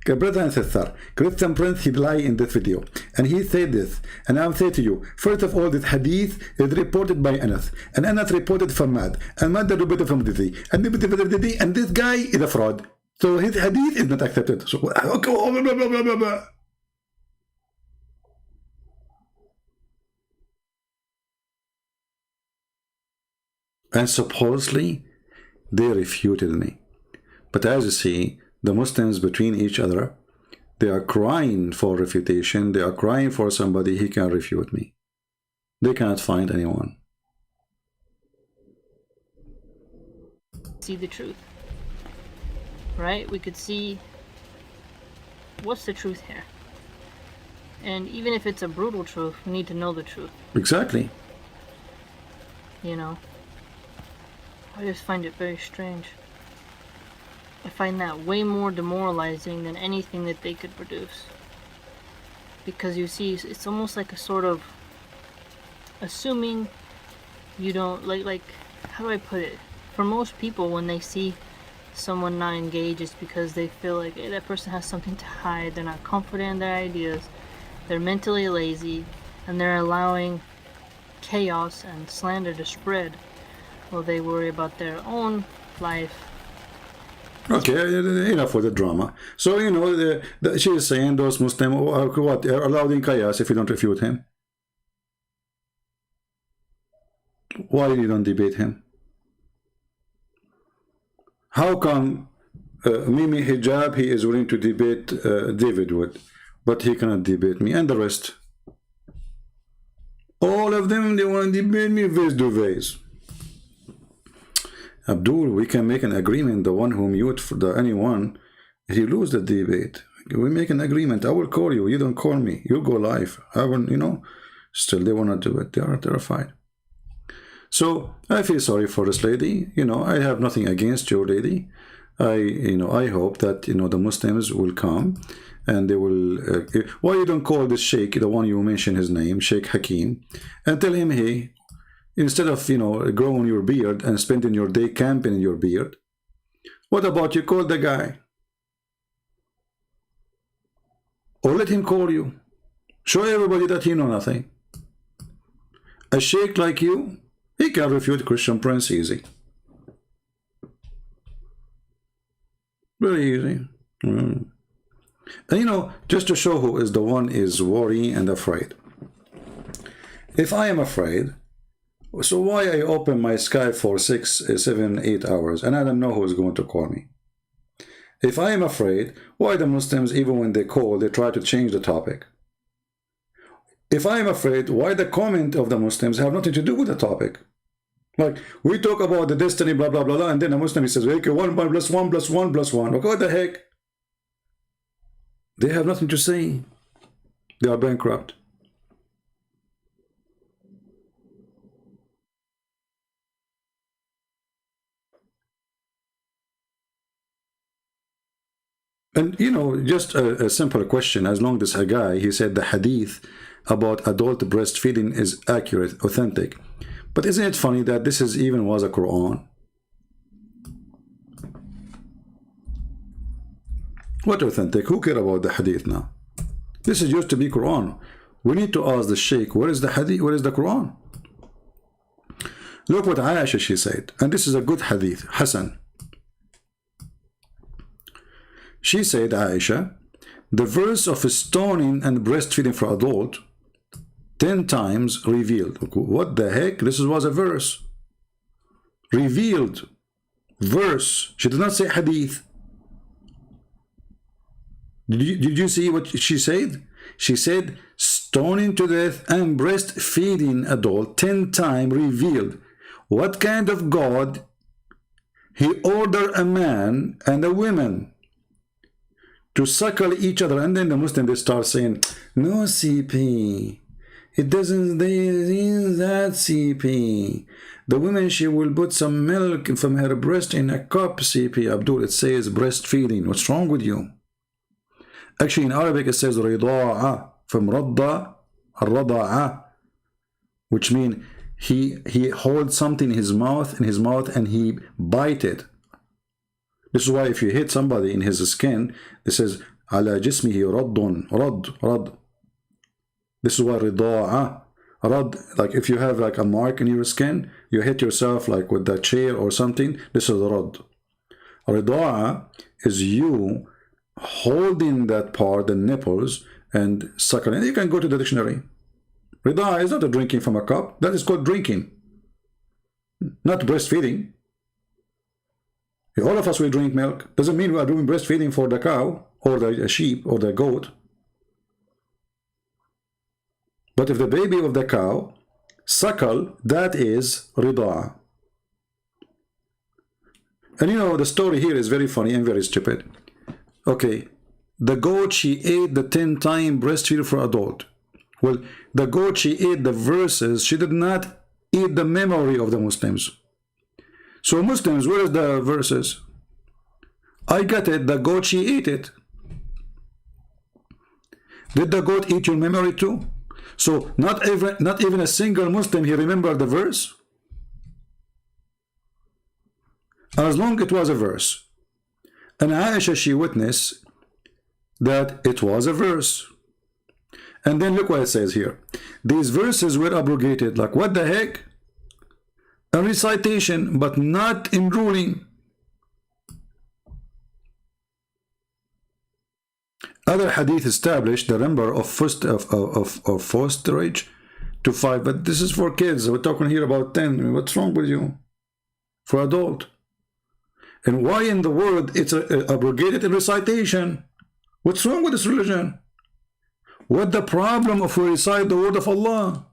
Brother and sister, Christian Prince, he lied in this video, and he said this, and I'm saying to you, first of all, this hadith is reported by Anas, and Anas reported forbade, and Mad reported from Didi, and this guy is a fraud, so his hadith is not accepted. So, and supposedly they refuted me. But as you see, the Muslims between each other, they are crying for refutation. They are crying for somebody he can refute me. They cannot find anyone. See the truth, right? We could see what's the truth here. And even if it's a brutal truth, we need to know the truth. Exactly. You know, I just find it very strange. I find that way more demoralizing than anything that they could produce. because you see, it's almost like a sort of assuming you don't like how do I put it? For most people, when they see someone not engaged, it's because they feel like, hey, that person has something to hide. They're not confident in their ideas. They're mentally lazy, and they're allowing chaos and slander to spread while they worry about their own life. Okay, enough with the drama. So, you know, she is saying those Muslims are allowed in chaos if you don't refute him. Why you don't debate him? How come Mimi Hijab, he is willing to debate David Wood, but he cannot debate me, and the rest? All of them, they want to debate me face to face. Abdul, we can make an agreement. The one who mute for anyone, if you lose the debate, we make an agreement. I will call you. You don't call me. You go live. I will, you know. Still, they want to do it. They are terrified. So I feel sorry for this lady. You know, I have nothing against your lady. I hope that, you know, the Muslims will come and they will. Why you don't call this sheikh, the one you mentioned his name, Sheikh Hakim, and tell him, hey, instead of, you know, growing your beard and spending your day camping in your beard, what about you call the guy? Or let him call you. Show everybody that he know nothing. A sheikh like you, he can refute Christian Prince easy. Very easy. And you know, just to show who is the one is worrying and afraid. If I am afraid, so why I open my Skype for 6, 7, 8 hours and I don't know who is going to call me? If I am afraid, why the Muslims, even when they call, they try to change the topic? If I am afraid, why the comment of the Muslims have nothing to do with the topic? Like, we talk about the destiny, blah, blah, blah, blah, and then a Muslim says, okay, 1 plus 1 plus 1 plus 1. Okay, what the heck? They have nothing to say. They are bankrupt. And, you know, just a simple question. As long as a guy, he said the hadith about adult breastfeeding is accurate, authentic. But isn't it funny that this is even was a Quran? What authentic? Who care about the hadith now? This is used to be Quran. We need to ask the sheikh, where is the hadith? Where is the Quran? Look what Aisha, she said. And this is a good hadith, Hassan. She said, Aisha, the verse of stoning and breastfeeding for adult 10 times revealed. What the heck? This was a verse. Revealed. Verse. She did not say hadith. Did you see what she said? She said, stoning to death and breastfeeding adult 10 times revealed. What kind of God? He ordered a man and a woman to suckle each other, and then the Muslim, they start saying, no CP, it doesn't, that CP. The woman, she will put some milk from her breast in a cup, CP. Abdul, it says breastfeeding. What's wrong with you? Actually, in Arabic, it says rida'a, from radda, rada'a, which means he holds something in his mouth, and he bite it. This is why if you hit somebody in his skin, it says, ala jismihi raddun, rad. This is why rida'a, rad, like if you have like a mark in your skin, you hit yourself like with the chair or something, this is rad. Rida'a is you holding that part, the nipples, and suckling. You can go to the dictionary. Rida'a is not a drinking from a cup. That is called drinking, not breastfeeding. All of us will drink milk. Doesn't mean we are doing breastfeeding for the cow or the sheep or the goat. But if the baby of the cow suckle, that is rida'a. And you know, the story here is very funny and very stupid. Okay, the goat, she ate the 10 times breastfeed for adult. Well, the goat, she ate the verses. She did not eat the memory of the Muslims. So Muslims, where is the verses? I got it, the goat, she ate it. Did the goat eat your memory too? So not even a single Muslim he remembered the verse, as long it was a verse. And Aisha, she witnessed that it was a verse. And then look what it says here. These verses were abrogated. Like, what the heck? A recitation, but not in ruling. Other hadith established the number of fosterage to 5, but this is for kids. We're talking here about 10. What's wrong with you? For adult. And why in the world it's abrogated in recitation? What's wrong with this religion? What the problem if we recite the word of Allah?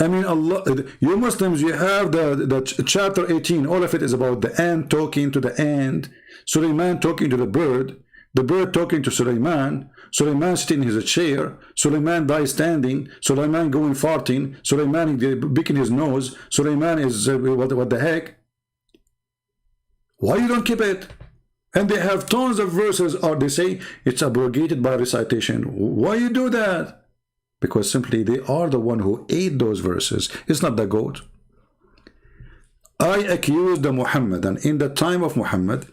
I mean, Allah, you Muslims, you have the chapter 18, all of it is about the ant talking to the ant, Sulaiman talking to the bird talking to Sulaiman, Sulaiman sitting in his chair, Sulaiman dies standing, Sulaiman going farting, Sulaiman picking his nose, Sulaiman is, what the heck? Why you don't keep it? And they have tons of verses, or they say it's abrogated by recitation. Why you do that? Because simply they are the one who ate those verses. It's not the goat. I accuse the Muhammadan in the time of Muhammad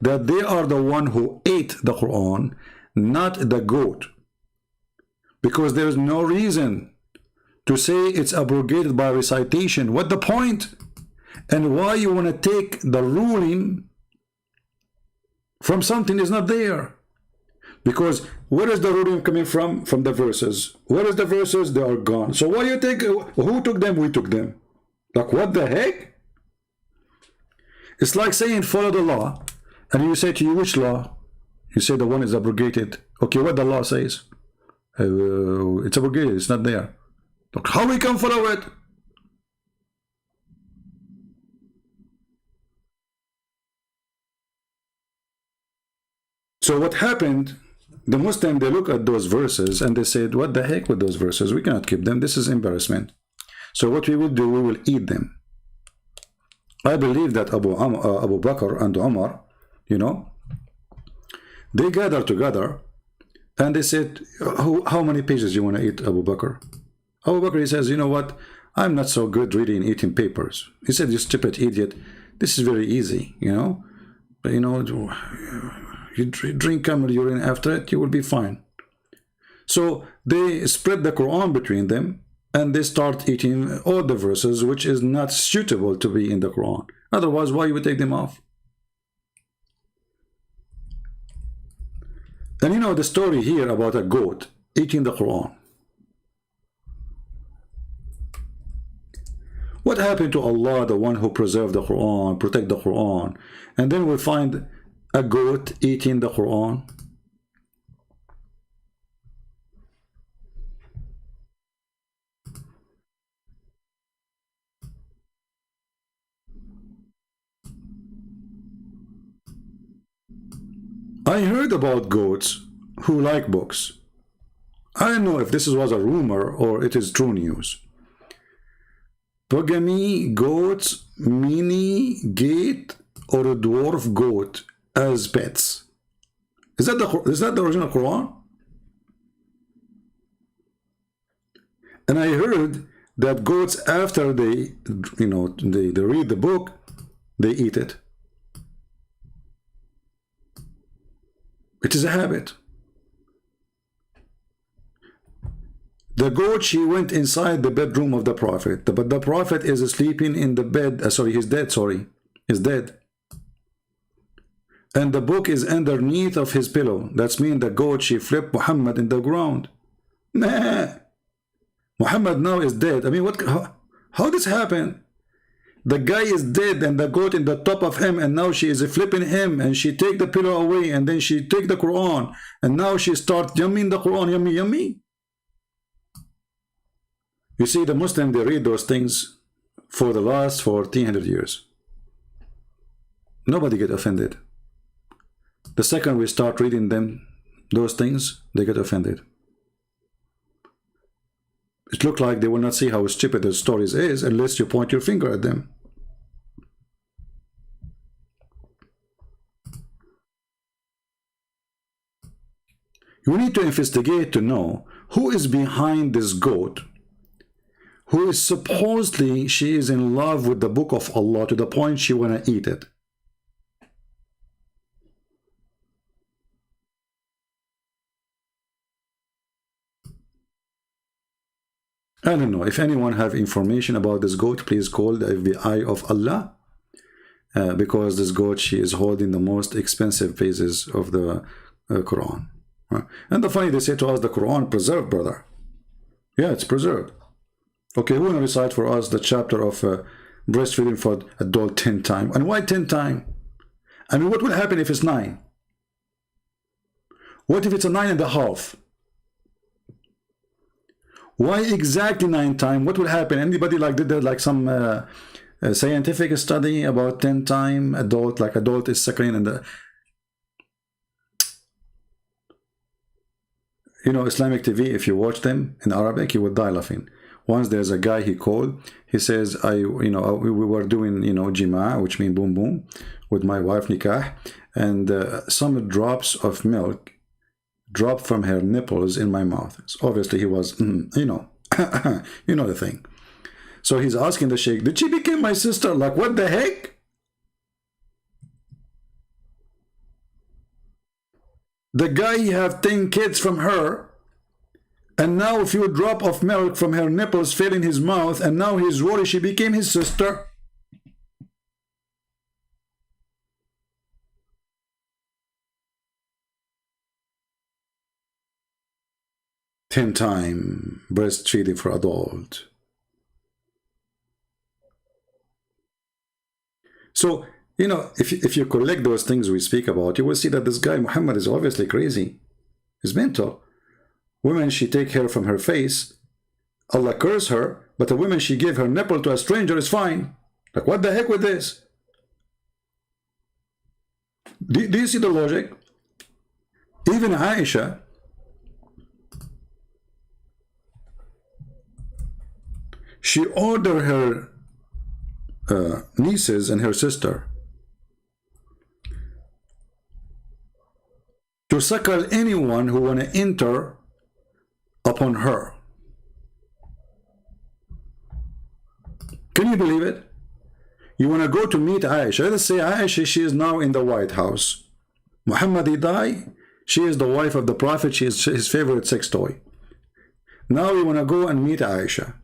that they are the one who ate the Quran, not the goat. Because there is no reason to say it's abrogated by recitation. What the point? And why you want to take the ruling from something is not there? Because where is the ruling coming from? From the verses. Where is the verses? They are gone. So why you take, who took them? We took them. Like, what the heck? It's like saying follow the law, and you say to you, which law? You say the one is abrogated. Okay, what the law says? It's abrogated, it's not there. Look, how we can follow it? So what happened, the Muslim, they look at those verses and they said, what the heck with those verses? We cannot keep them. This is embarrassment. So what we will do, we will eat them. I believe that Abu Bakr and Umar, you know, they gathered together and they said, how many pages do you want to eat, Abu Bakr? Abu Bakr, he says, you know what? I'm not so good reading and eating papers. He said, you stupid idiot. This is very easy, you know. But, you know, you drink camel urine after it, you will be fine. So they spread the Quran between them and they start eating all the verses which is not suitable to be in the Quran. Otherwise, why you would take them off? And you know the story here about a goat eating the Quran. What happened to Allah, the one who preserved the Quran, protect the Quran, and then we find a goat eating the Quran? I heard about goats who like books. I don't know if this was a rumor or it is true news. Polygamy, goats, mini, gate, or a dwarf goat as pets. Is that the original Quran? And I heard that goats, after they, you know, they read the book, they eat it. It is a habit. The goat, she went inside the bedroom of the Prophet, but the Prophet is sleeping in the bed. He's dead. He's dead. And the book is underneath of his pillow. That's mean the goat, she flipped Muhammad in the ground. Nah. Muhammad now is dead. I mean, how this happened? The guy is dead and the goat in the top of him, and now she is flipping him, and she take the pillow away, and then she take the Quran, and now she start yumming the Quran, yummy, yummy. You see, the Muslim, they read those things for the last 1400 years. Nobody get offended. The second we start reading them, those things, they get offended. It looks like they will not see how stupid the stories is unless you point your finger at them. You need to investigate to know who is behind this goat, who is supposedly she is in love with the book of Allah to the point she wanna eat it. I don't know. If anyone have information about this goat, please call the FBI of Allah, because this goat, she is holding the most expensive pages of the Quran. And the funny, they say to us, the Quran preserved, brother. Yeah, it's preserved. Okay, who will recite for us the chapter of breastfeeding for adult 10 times? And why 10 times? I mean, what will happen if it's 9? What if it's a 9.5? Why exactly 9 times? What will happen? Anybody like did there like some scientific study about 10 times adult, like adult is suckling, and the, you know, Islamic TV, if you watch them in Arabic, you would die laughing. Once there's a guy he called, he says, we were doing, jima, which means boom boom, with my wife Nikah, and some drops of milk dropped from her nipples in my mouth. So obviously he was, you know the thing. So he's asking the sheikh, did she become my sister? Like, what the heck? The guy, he have 10 kids from her, and now a few drop of milk from her nipples fell in his mouth, and now he's worried she became his sister. Ten time breastfeeding for adult. So, if you collect those things we speak about, you will see that this guy, Muhammad, is obviously crazy. He's mental. Women, she take hair from her face. Allah curse her, but the woman, she give her nipple to a stranger is fine. Like, what the heck with this? Do you see the logic? Even Aisha, she ordered her nieces and her sister to suckle anyone who want to enter upon her. Can you believe it? You want to go to meet Aisha. Let's say Aisha, she is now in the White House. Muhammad, he died. She is the wife of the Prophet. She is his favorite sex toy. Now you want to go and meet Aisha.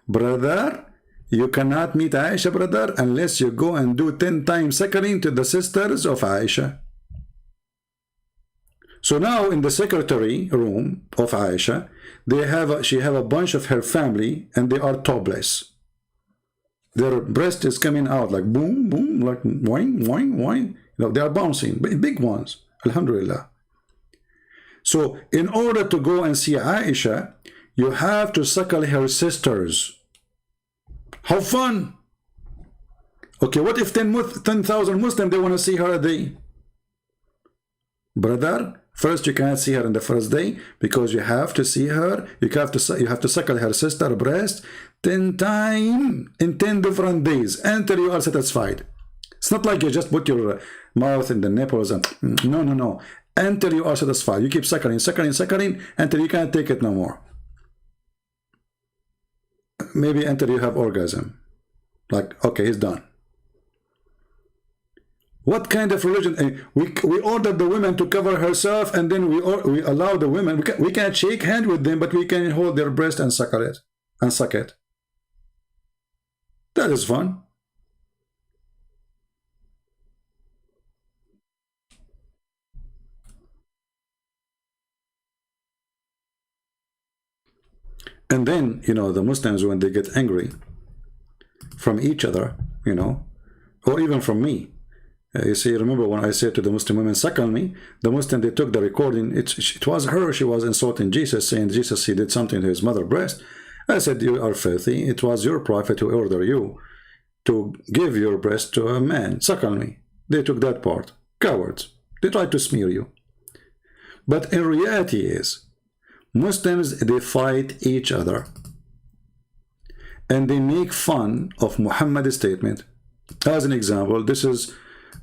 Brother, you cannot meet Aisha, brother, unless you go and do 10 times suckling to the sisters of Aisha. So now in the secretary room of Aisha, she have a bunch of her family, and they are topless. Their breast is coming out like boom, boom, like wine, wine, wine. They are bouncing, big ones. Alhamdulillah. So in order to go and see Aisha, you have to suckle her sisters. How fun! Okay, what if 10,000 Muslims, they want to see her a day? Brother, first you cannot see her in the first day, because you have to see her, you have to suckle her sister breast 10 times in 10 different days until you are satisfied. It's not like you just put your mouth in the nipples and no. Until you are satisfied. You keep suckling until you can't take it no more. Maybe until you have orgasm. Like, okay, he's done. What kind of religion? We ordered the women to cover herself, and then we allow the women. We can't shake hands with them, but we can hold their breast and suck it. That is fun. And then, the Muslims, when they get angry from each other, or even from me, you see, remember when I said to the Muslim women, suckle me, the Muslim, they took the recording, it was her, she was insulting Jesus, saying Jesus, he did something to his mother's breast. I said, you are filthy, it was your prophet who ordered you to give your breast to a man, suckle me. They took that part. Cowards. They tried to smear you. But in reality is, Muslims, they fight each other, and they make fun of Muhammad's statement. As an example, this is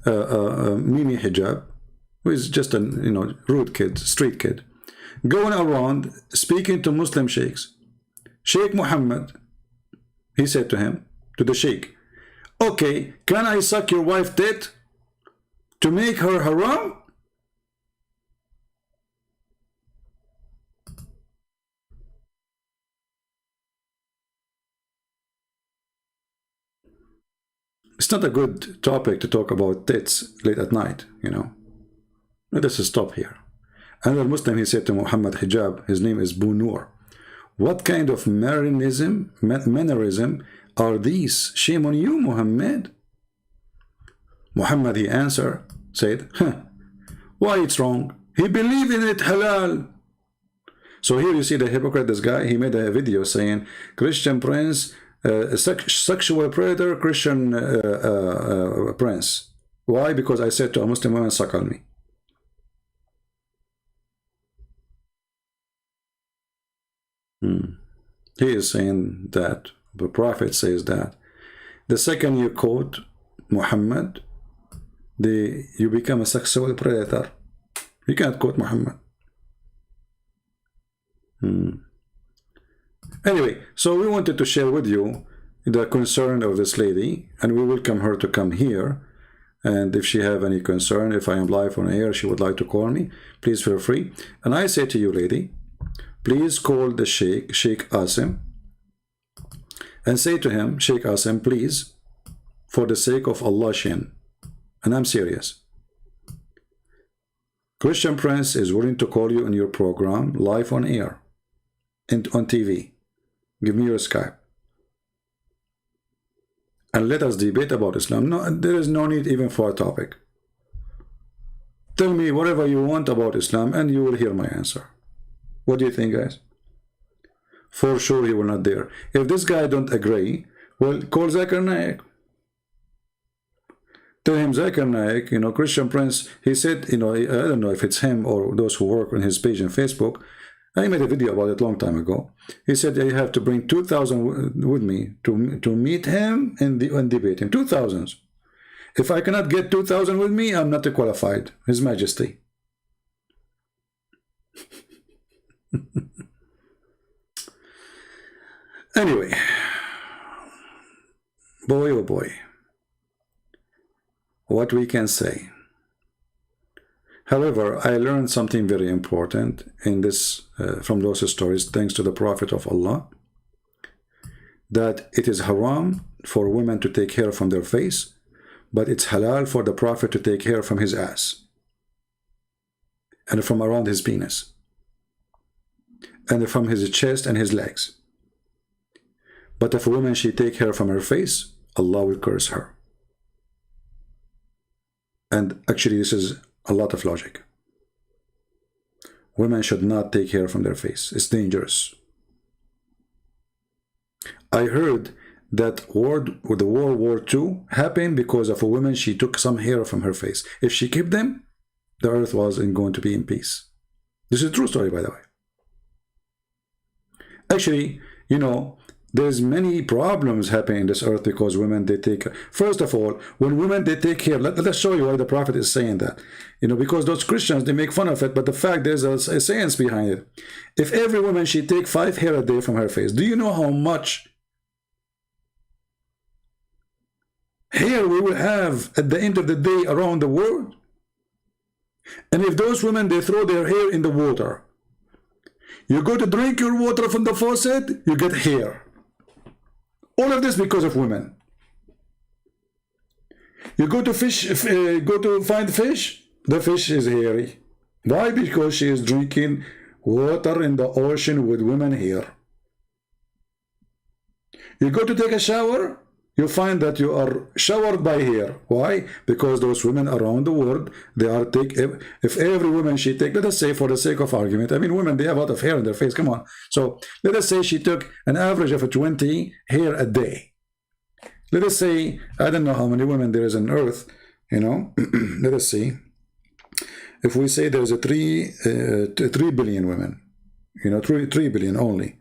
Mimi hijab, who is just a rude kid, street kid, going around speaking to Muslim sheikhs. Sheikh Muhammad, he said to him, to the sheikh, okay, can I suck your wife tit to make her haram? It's not a good topic to talk about tits late at night, Let us stop here. Another Muslim, he said to Muhammad Hijab, his name is Bunur, what kind of mannerism are these? Shame on you, Muhammad. Muhammad, he answered, said, why it's wrong? He believed in it halal. So here you see the hypocrite, this guy, he made a video saying, Christian prince, sexual predator, Christian prince. Why? Because I said to a Muslim woman, suckle me. He is saying that the Prophet says that the second you quote Muhammad, you become a sexual predator. You can't quote Muhammad. Anyway, so we wanted to share with you the concern of this lady, and we welcome her to come here. And if she have any concern, if I am live on air, she would like to call me, please feel free. And I say to you, lady, please call the Sheikh Asim, and say to him, Sheikh Asim, please, for the sake of Allah, Shin, and I'm serious, Christian Prince is willing to call you in your program live on air and on TV. Give me your Skype and let us debate about Islam. No, there is no need even for a topic. Tell me whatever you want about Islam and you will hear my answer. What do you think, guys? For sure he will not dare. If this guy don't agree, well, call Zakir Naik. Tell him, Zakir Naik, Christian Prince, he said, I don't know if it's him or those who work on his page on Facebook. I made a video about it a long time ago. He said, you have to bring 2,000 with me to meet him and debate him. 2,000. If I cannot get 2,000 with me, I'm not qualified. His Majesty. Anyway, boy oh boy, what we can say. However, I learned something very important in this from those stories, thanks to the Prophet of Allah, that it is haram for women to take hair from their face, but it's halal for the Prophet to take hair from his ass and from around his penis and from his chest and his legs. But if a woman, she take hair from her face, Allah will curse her. And actually this is a lot of logic. Women should not take hair from their face. It's dangerous. I heard that World War II happened because of a woman, she took some hair from her face. If she kept them, the earth wasn't going to be in peace. This is a true story, by the way. Actually, there's many problems happening in this earth because women, they take, first of all, when women, they take hair, let us show you why the Prophet is saying that. Because those Christians, they make fun of it, but the fact, there's a science behind it. If every woman, she take 5 hair a day from her face, do you know how much hair we will have at the end of the day around the world? And if those women, they throw their hair in the water, you go to drink your water from the faucet, you get hair. All of this because of women. You go to find fish, the fish is hairy. Why? Because she is drinking water in the ocean with women hair. You go to take a shower, you find that you are showered by hair. Why? Because those women around the world, they are if every woman she take, let us say for the sake of argument, I mean women, they have a lot of hair in their face, come on. So let us say she took an average of 20 hair a day. Let us say, I don't know how many women there is on earth, let us see. If we say there's a 3 billion women, 3 billion only.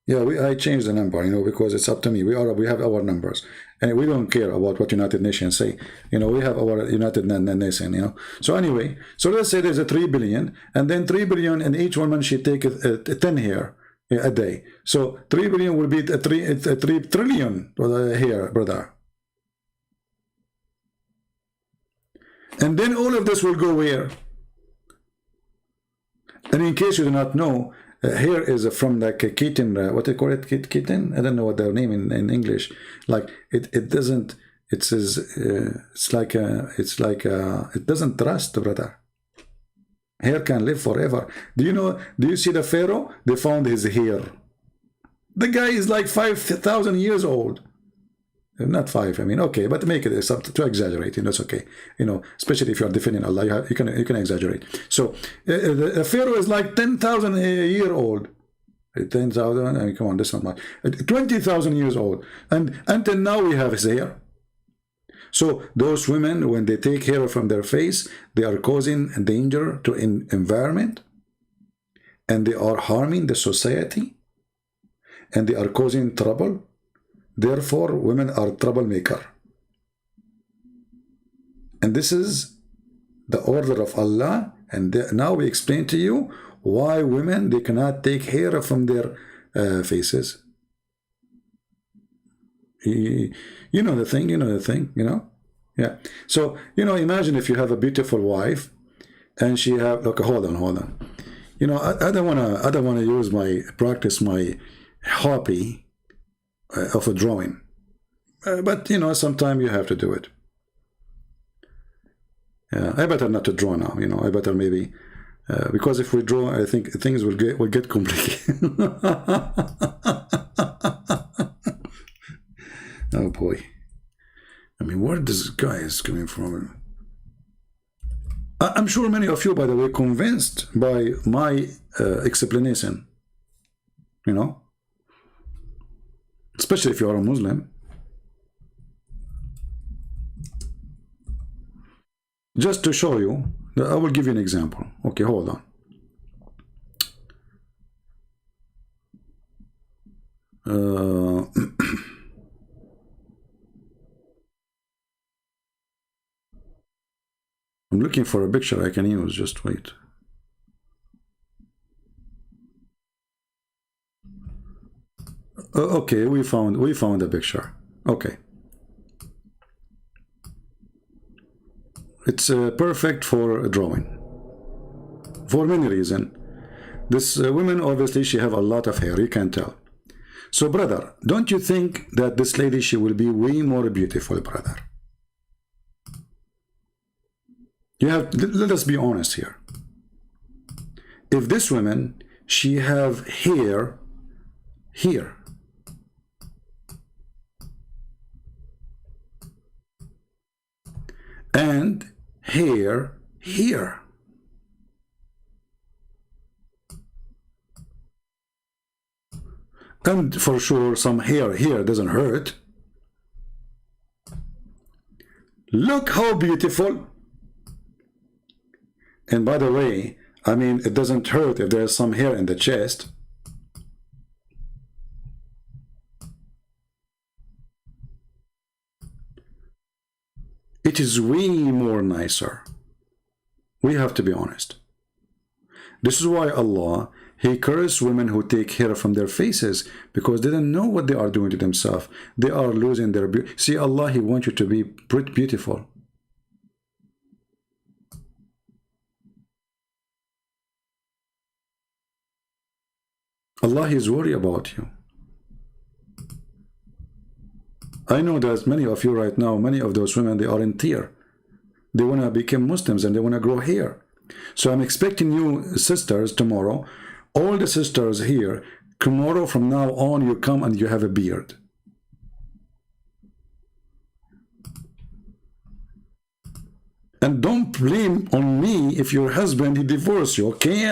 Yeah, I changed the number, because it's up to me. We have our numbers. and we don't care about what United Nations say. You know, we have our United Nations, you know. So anyway, so let's say there's a 3 billion, and then 3 billion, and each woman she take 10 hair a day. So 3 billion will be a 3 trillion hair, brother. And then all of this will go where? And in case you do not know, hair is from like a kitten, what do you call it, kitten? I don't know what their name in English. Like it doesn't, it says, it doesn't trust, brother. Hair can live forever. Do you see the Pharaoh? They found his hair. The guy is like 5,000 years old. Not 5, I mean, okay, but make it to exaggerate, you know, it's okay, you know, especially if you are defending Allah, you can exaggerate. So the Pharaoh is like 10,000 a year old. 10,000, I mean, come on, that's not much. 20,000 years old, and until now we have his hair. So those women, when they take hair from their face, they are causing danger to environment, and they are harming the society, and they are causing trouble. Therefore, women are troublemaker. And this is the order of Allah. And now we explain to you why women, they cannot take hair from their faces. You know the thing, you know? Yeah. So, you know, imagine if you have a beautiful wife and she have, look, hold on. You know, I don't want to practice my hobby of a drawing, but you know, sometimes you have to do it. Yeah, I better not to draw now. You know, I better maybe because if we draw, I think things will get complicated. Oh boy! I mean, where this guy is coming from? I'm sure many of you, by the way, convinced by my explanation. You know. Especially if you are a Muslim. Just to show you, I will give you an example. Okay, hold on. I'm looking for a picture I can use, just wait. Okay, we found a picture. Okay, it's perfect for a drawing for many reasons. This woman, obviously she have a lot of hair, you can tell. So brother, don't you think that this lady, she will be way more beautiful, brother? Let us be honest here. If this woman, she have hair here, and hair here, and for sure some hair here doesn't hurt. Look how beautiful. And by the way, I mean, it doesn't hurt if there's some hair in the chest. It is way more nicer. We have to be honest. This is why Allah, He cursed women who take hair from their faces, because they don't know what they are doing to themselves. They are losing their beauty. See, Allah, He wants you to be beautiful. Allah is worried about you. I know that many of you right now, many of those women, they are in tear. They want to become Muslims and they want to grow hair. So I'm expecting you sisters tomorrow, all the sisters here, tomorrow from now on, you come and you have a beard. And don't blame on me if your husband, he divorced you, okay?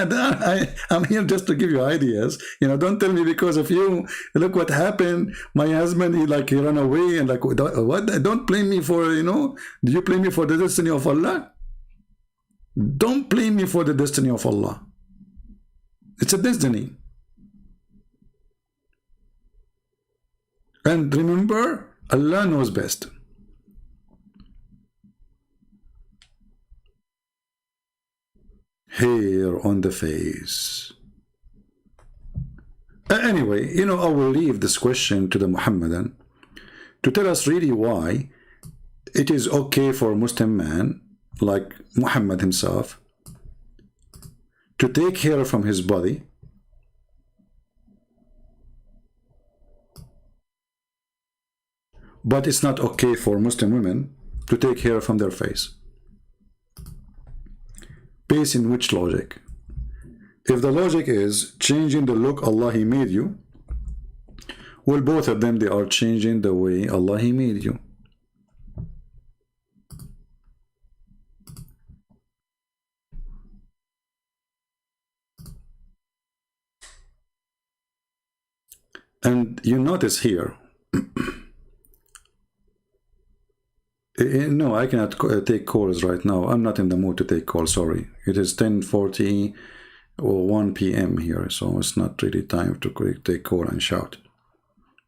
I'm here just to give you ideas. You know, don't tell me because of you, look what happened. My husband, he ran away and like, what? Don't blame me for, you know, do you blame me for the destiny of Allah? Don't blame me for the destiny of Allah. It's a destiny. And remember, Allah knows best. Hair on the face. Anyway, you know, I will leave this question to the Muhammadan to tell us really why it is okay for a Muslim man like Muhammad himself to take hair from his body, but it's not okay for Muslim women to take hair from their face. Based in which logic? If the logic is changing the look Allah He made you, well, both of them, they are changing the way Allah He made you. And you notice here, no, I cannot take calls right now. I'm not in the mood to take calls, sorry. It is 10:40 or 1 p.m. here, so it's not really time to take call and shout.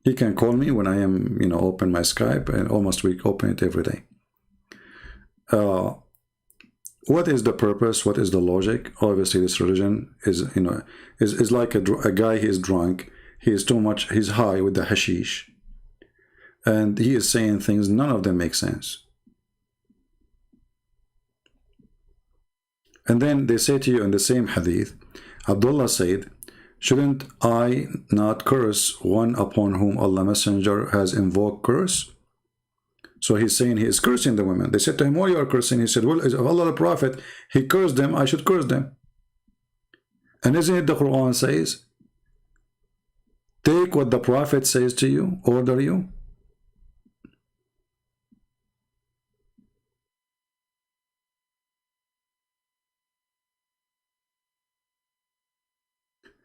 You can call me when I am, you know, open my Skype, and almost we open it every day. What is the purpose? What is the logic? Obviously, this religion is, you know, is like a guy. He is drunk. He is too much. He's high with the hashish, and he is saying things. None of them make sense. And then they say to you in the same hadith, Abdullah said, shouldn't I not curse one upon whom Allah Messenger has invoked curse? So he's saying he is cursing the women. They said to him, why you are cursing? He said, well, if Allah the Prophet, he cursed them, I should curse them. And isn't it the Quran says, take what the Prophet says to you, order you?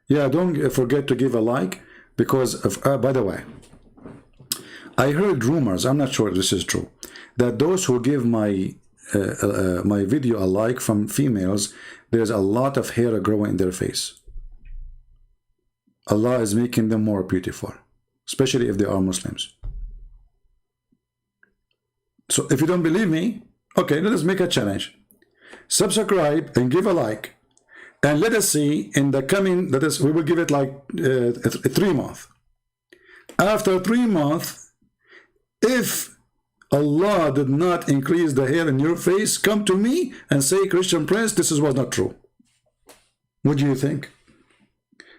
Yeah, don't forget to give a like, because of, by the way, I heard rumors, I'm not sure if this is true, that those who give my my video a like from females, there's a lot of hair growing in their face. Allah is making them more beautiful, especially if they are Muslims. So if you don't believe me, okay, let us make a challenge. Subscribe and give a like. And let us see in the coming, that is, we will give it like 3 months. After 3 months, if Allah did not increase the hair in your face, come to me and say, Christian Prince, this was not true. What do you think?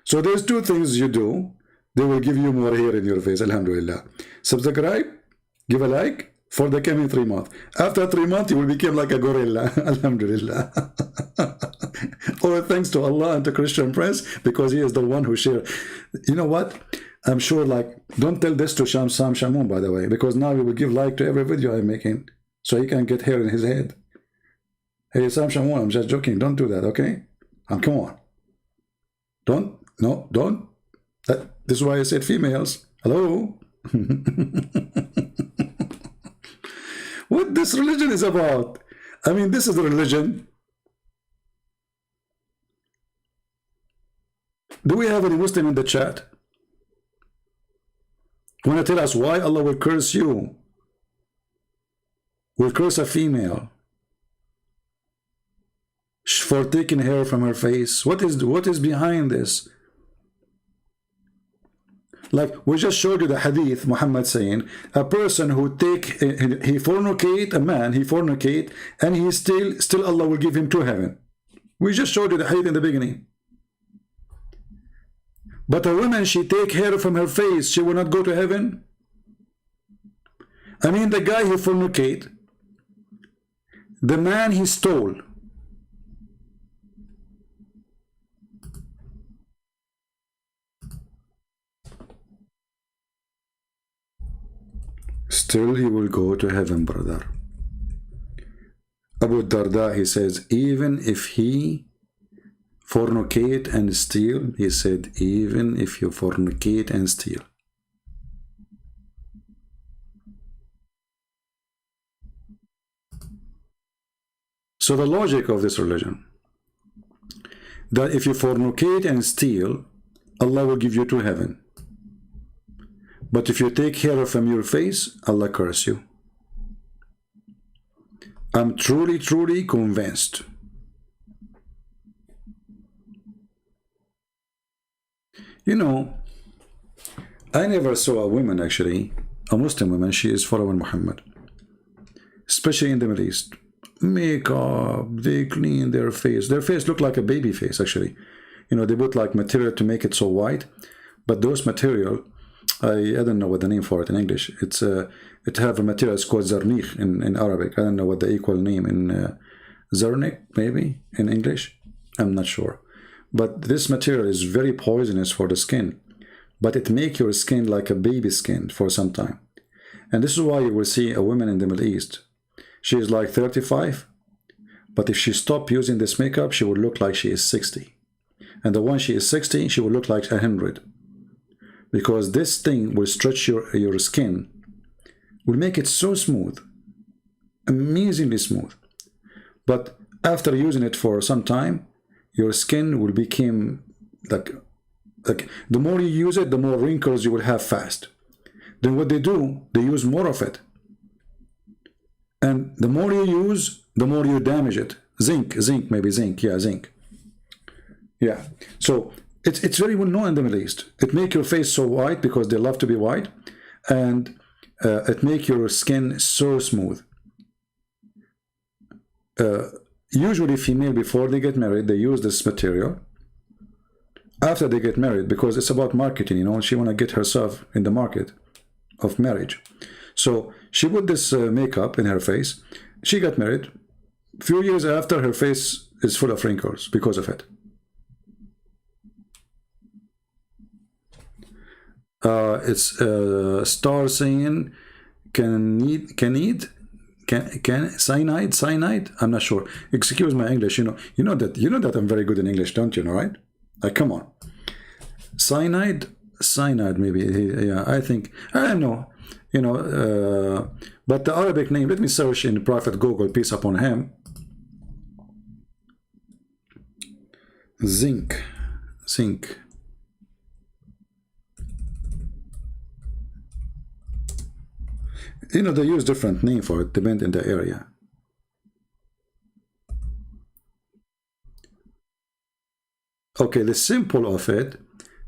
So there's 2 things you do. They will give you more hair in your face, alhamdulillah. Subscribe, give a like for the coming 3 months. After 3 months, you will become like a gorilla, alhamdulillah. Or thanks to Allah and to Christian Prince, because he is the one who shared. You know what? I'm sure, like, don't tell this to Sam Shamoun, by the way, because now he will give like to every video I'm making, so he can get hair in his head. Hey, Sam Shamoun, I'm just joking. Don't do that, okay? Come on. Don't. No, don't. This is why I said females. Hello? What this religion is about? I mean, this is the religion. Do we have any Muslim in the chat? Want to tell us why Allah will curse you? Will curse a female for taking hair from her face? What is behind this? Like we just showed you the hadith, Muhammad saying, a person who he fornicate, a man, he fornicate, and he still Allah will give him to heaven. We just showed you the hadith in the beginning. But a woman, she take hair from her face, she will not go to heaven? I mean, the guy who fornicate, the man he stole, still he will go to heaven, brother. Abu Darda, he says, even if he fornicate and steal, he said, even if you fornicate and steal. So the logic of this religion, that if you fornicate and steal, Allah will give you to heaven. But if you take hair from your face, Allah curse you. I'm truly, truly convinced. You know, I never saw a woman, actually, a Muslim woman, she is following Muhammad, especially in the Middle East. Makeup, they clean their face. Their face look like a baby face, actually. You know, they put like material to make it so white, but those material, I don't know what the name for it in English. It have a material, it's called zarnikh in Arabic. I don't know what the equal name in zarnik, maybe, in English. I'm not sure. But this material is very poisonous for the skin. But it makes your skin like a baby skin for some time. And this is why you will see a woman in the Middle East. She is like 35, but if she stopped using this makeup, she would look like she is 60. And the one she is 60, she will look like 100. Because this thing will stretch your skin, will make it so smooth, amazingly smooth. But after using it for some time, your skin will become like the more you use it, the more wrinkles you will have fast. Then what they do, they use more of it. And the more you use, the more you damage it. Zinc, yeah, zinc. Yeah, so it's very well known in the Middle East. It makes your face so white because they love to be white, and it makes your skin so smooth. Usually female, before they get married, they use this material. After they get married, because it's about marketing, you know, she want to get herself in the market of marriage. So she put this makeup in her face. She got married. A few years after, her face is full of wrinkles because of it. It's star saying cyanide. I'm not sure. Excuse my English. You know that I'm very good in English, don't you know, right? Come on. Cyanide, maybe. Yeah, I think, I don't know. You know, but the Arabic name, let me search in Prophet Google, peace upon him. Zinc. You know, they use different name for it, depending on the area. Okay, the symbol of it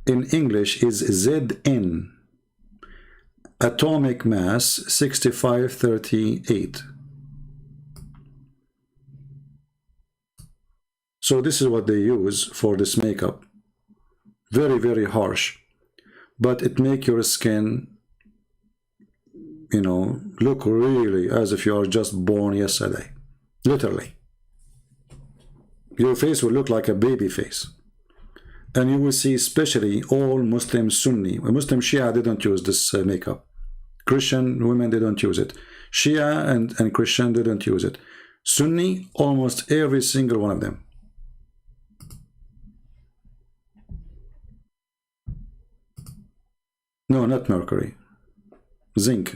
in English is ZN. Atomic mass 6538. So this is what they use for this makeup. Very, very harsh. But it makes your skin, you know, look really as if you are just born yesterday. Literally. Your face will look like a baby face. And you will see especially all Muslim Sunni. Muslim Shia, they don't use this makeup. Christian women, they don't use it. Shia and Christian, they don't use it. Sunni, almost every single one of them. No, not mercury. Zinc.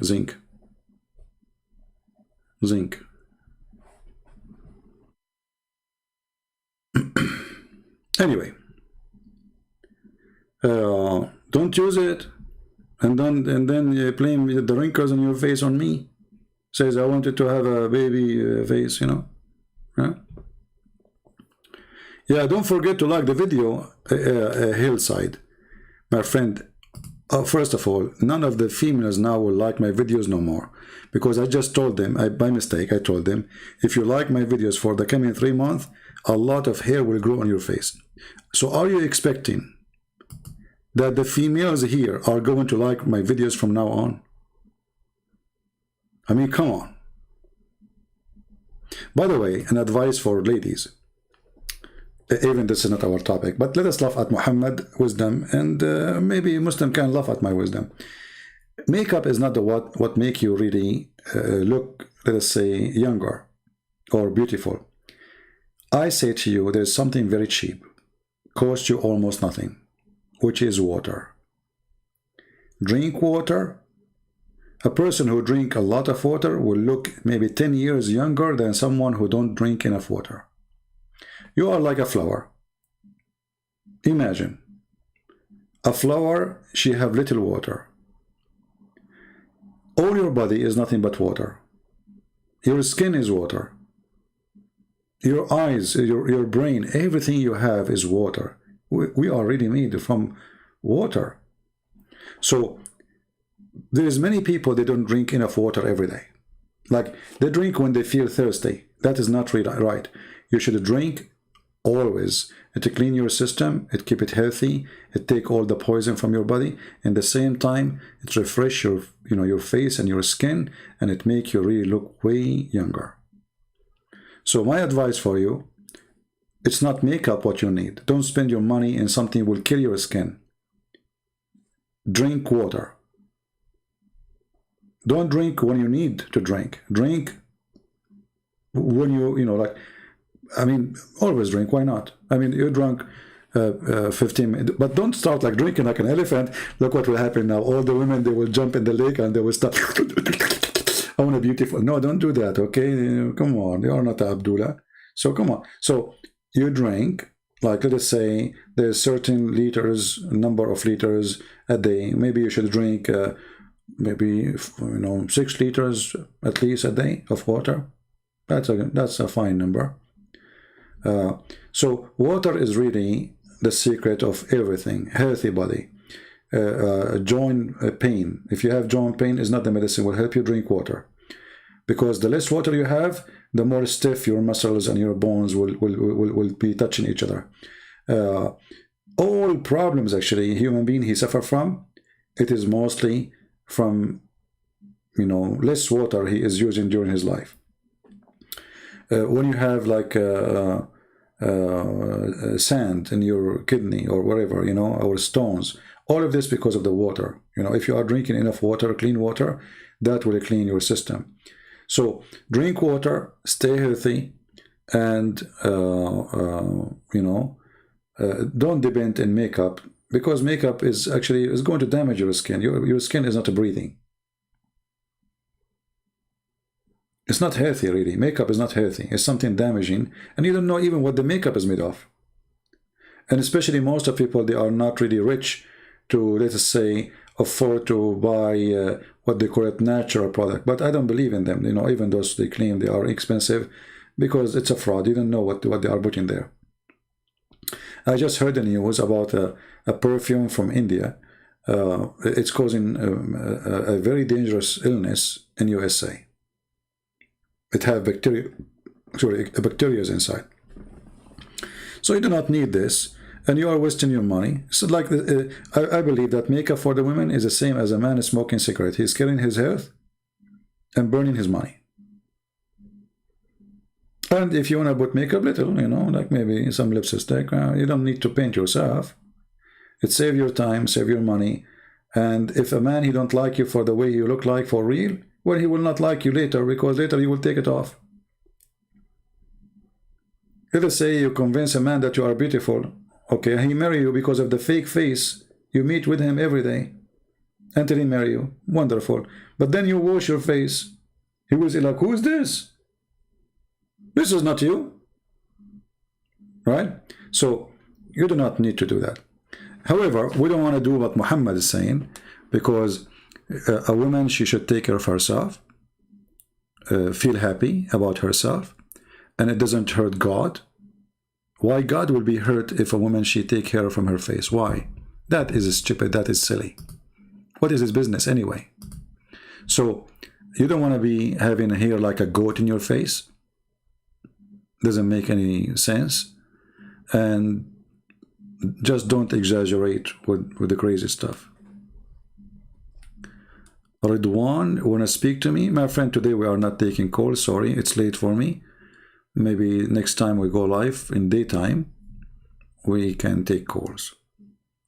Anyway, don't use it, and then you blame the wrinkles on your face on me. Says I wanted to have a baby face, you know. Yeah, don't forget to like the video, Hillside, my friend. First of all, none of the females now will like my videos no more, because I just told them, by mistake, I told them, if you like my videos for the coming 3 months, a lot of hair will grow on your face. So are you expecting that the females here are going to like my videos from now on? I mean, come on. By the way, an advice for ladies. Even this is not our topic, but let us laugh at Muhammad wisdom, and maybe Muslim can laugh at my wisdom. Makeup is not what make you really look, let us say, younger or beautiful. I say to you, there's something very cheap, costs you almost nothing, which is water. Drink water. A person who drink a lot of water will look maybe 10 years younger than someone who don't drink enough water. You are like a flower. Imagine a flower, she have little water, All your body is nothing but water. Your skin is water. Your eyes, your brain, everything you have is water. We are really made from water. So there is many people, they don't drink enough water every day. Like they drink when they feel thirsty. That is not really right. You should drink always. To clean your system, it keep it healthy, it take all the poison from your body, and the same time it refresh your your face and your skin, and it make you really look way younger. So my advice for you, it's not makeup what you need. Don't spend your money in something will kill your skin. Drink water. Don't drink when you need to drink. Drink when like, I mean, always drink. Why not? I mean, you drunk 15 minutes, but don't start like drinking like an elephant. Look what will happen now. All the women, they will jump in the lake and they will start. I want a beautiful. No, don't do that. Okay, come on. You are not Abdullah. So come on. So you drink, like, let us say there's certain liters, number of liters a day. Maybe you should drink maybe 6 liters at least a day of water. That's a fine number. So water is really the secret of everything. Healthy body. Joint pain. If you have joint pain, is not the medicine will help you. Drink water, because the less water you have, the more stiff your muscles and your bones will be touching each other. All problems actually human being he suffer from, it is mostly from less water he is using during his life. When you have like sand in your kidney or whatever, or stones, all of this because of the water. If you are drinking enough water, clean water, that will clean your system. So drink water, stay healthy, and don't depend in makeup, because makeup is going to damage your skin. Your skin is not breathing. It's not healthy, really. Makeup is not healthy. It's something damaging, and you don't know even what the makeup is made of. And especially most of people, they are not really rich to, let us say, afford to buy what they call it natural product. But I don't believe in them. Even those they claim they are expensive, because it's a fraud. You don't know what they are putting there. I just heard the news about a perfume from India. It's causing a very dangerous illness in USA. It have bacteria inside. So you do not need this, and you are wasting your money. So like I believe that makeup for the women is the same as a man smoking cigarette. He's killing his health and burning his money. And if you want to put makeup little, like maybe some lipstick, you don't need to paint yourself. It save your time, save your money. And if a man, he don't like you for the way you look like for real, well, he will not like you later, because later you will take it off. Let us say you convince a man that you are beautiful. Okay, he marry you because of the fake face. You meet with him every day until he marry you. Wonderful. But then you wash your face. He will say like, who is this? This is not you. Right? So you do not need to do that. However, we don't want to do what Muhammad is saying, because a woman, she should take care of herself, feel happy about herself, and it doesn't hurt God. Why God will be hurt if a woman, she take care from her face? Why? That is stupid. That is silly. What is his business anyway? So you don't want to be having hair like a goat in your face. Doesn't make any sense. And just don't exaggerate with the crazy stuff. Ridwan, want to speak to me? My friend, today we are not taking calls. Sorry, it's late for me. Maybe next time we go live in daytime, we can take calls.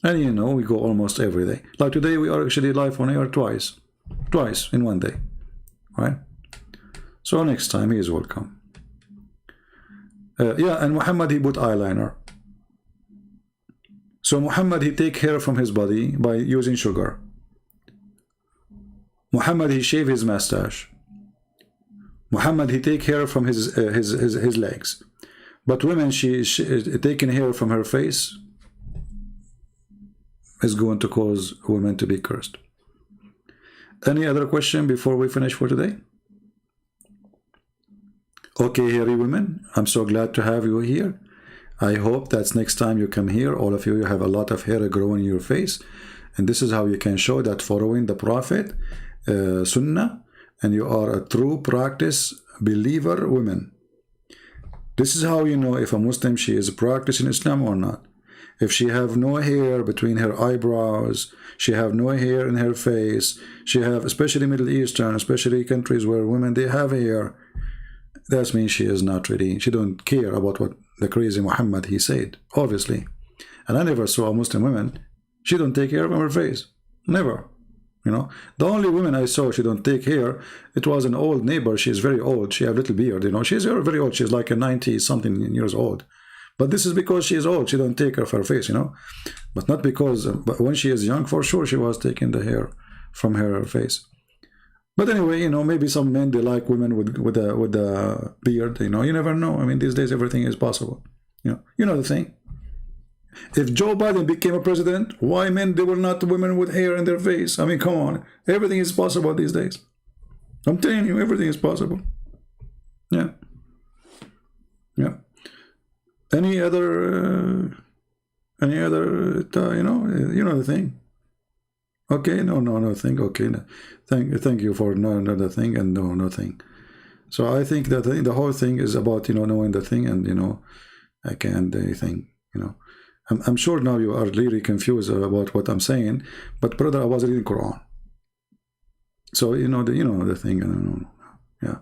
And we go almost every day. Like today, we are actually live on air twice in one day, right? So next time, he is welcome. Yeah, and Muhammad, he put eyeliner. So Muhammad, he take hair from his body by using sugar. Muhammad, he shave his mustache. Muhammad, he take hair from his legs. But women, she taking hair from her face is going to cause women to be cursed. Any other question before we finish for today? Okay, hairy women, I'm so glad to have you here. I hope that next time you come here, all of you, you have a lot of hair growing in your face. And this is how you can show that following the Prophet, Sunnah, and you are a true practice believer woman. This is how you know if a Muslim, she is practicing Islam or not. If she have no hair between her eyebrows, she have no hair in her face, she have, especially Middle Eastern, especially countries where women, they have hair, that means she is not ready. She don't care about what the crazy Muhammad he said, obviously. And I never saw a Muslim woman, she don't take care of her face. Never. You know, the only woman I saw she don't take hair, it was an old neighbor. She is very old. She have little beard. You know, she's very old. She's like a 90 something years old. But this is because she is old. She don't take care of her face. You know, but not because. But when she is young, for sure she was taking the hair from her face. But anyway, you know, maybe some men, they like women with a beard. You know, you never know. I mean, these days everything is possible. You know the thing. If Joe Biden became a president, why men, they were not women with hair in their face? I mean, come on. Everything is possible these days. I'm telling you, everything is possible. Yeah. Yeah. Any other, you know the thing. Okay, no thing. Okay, no. Thank you for another thing and no thing. So I think that the whole thing is about, you know, knowing the thing and, you know, I can't anything, you know. I'm sure now you are really confused about what I'm saying, but brother, I was reading Quran. So you know the thing, yeah.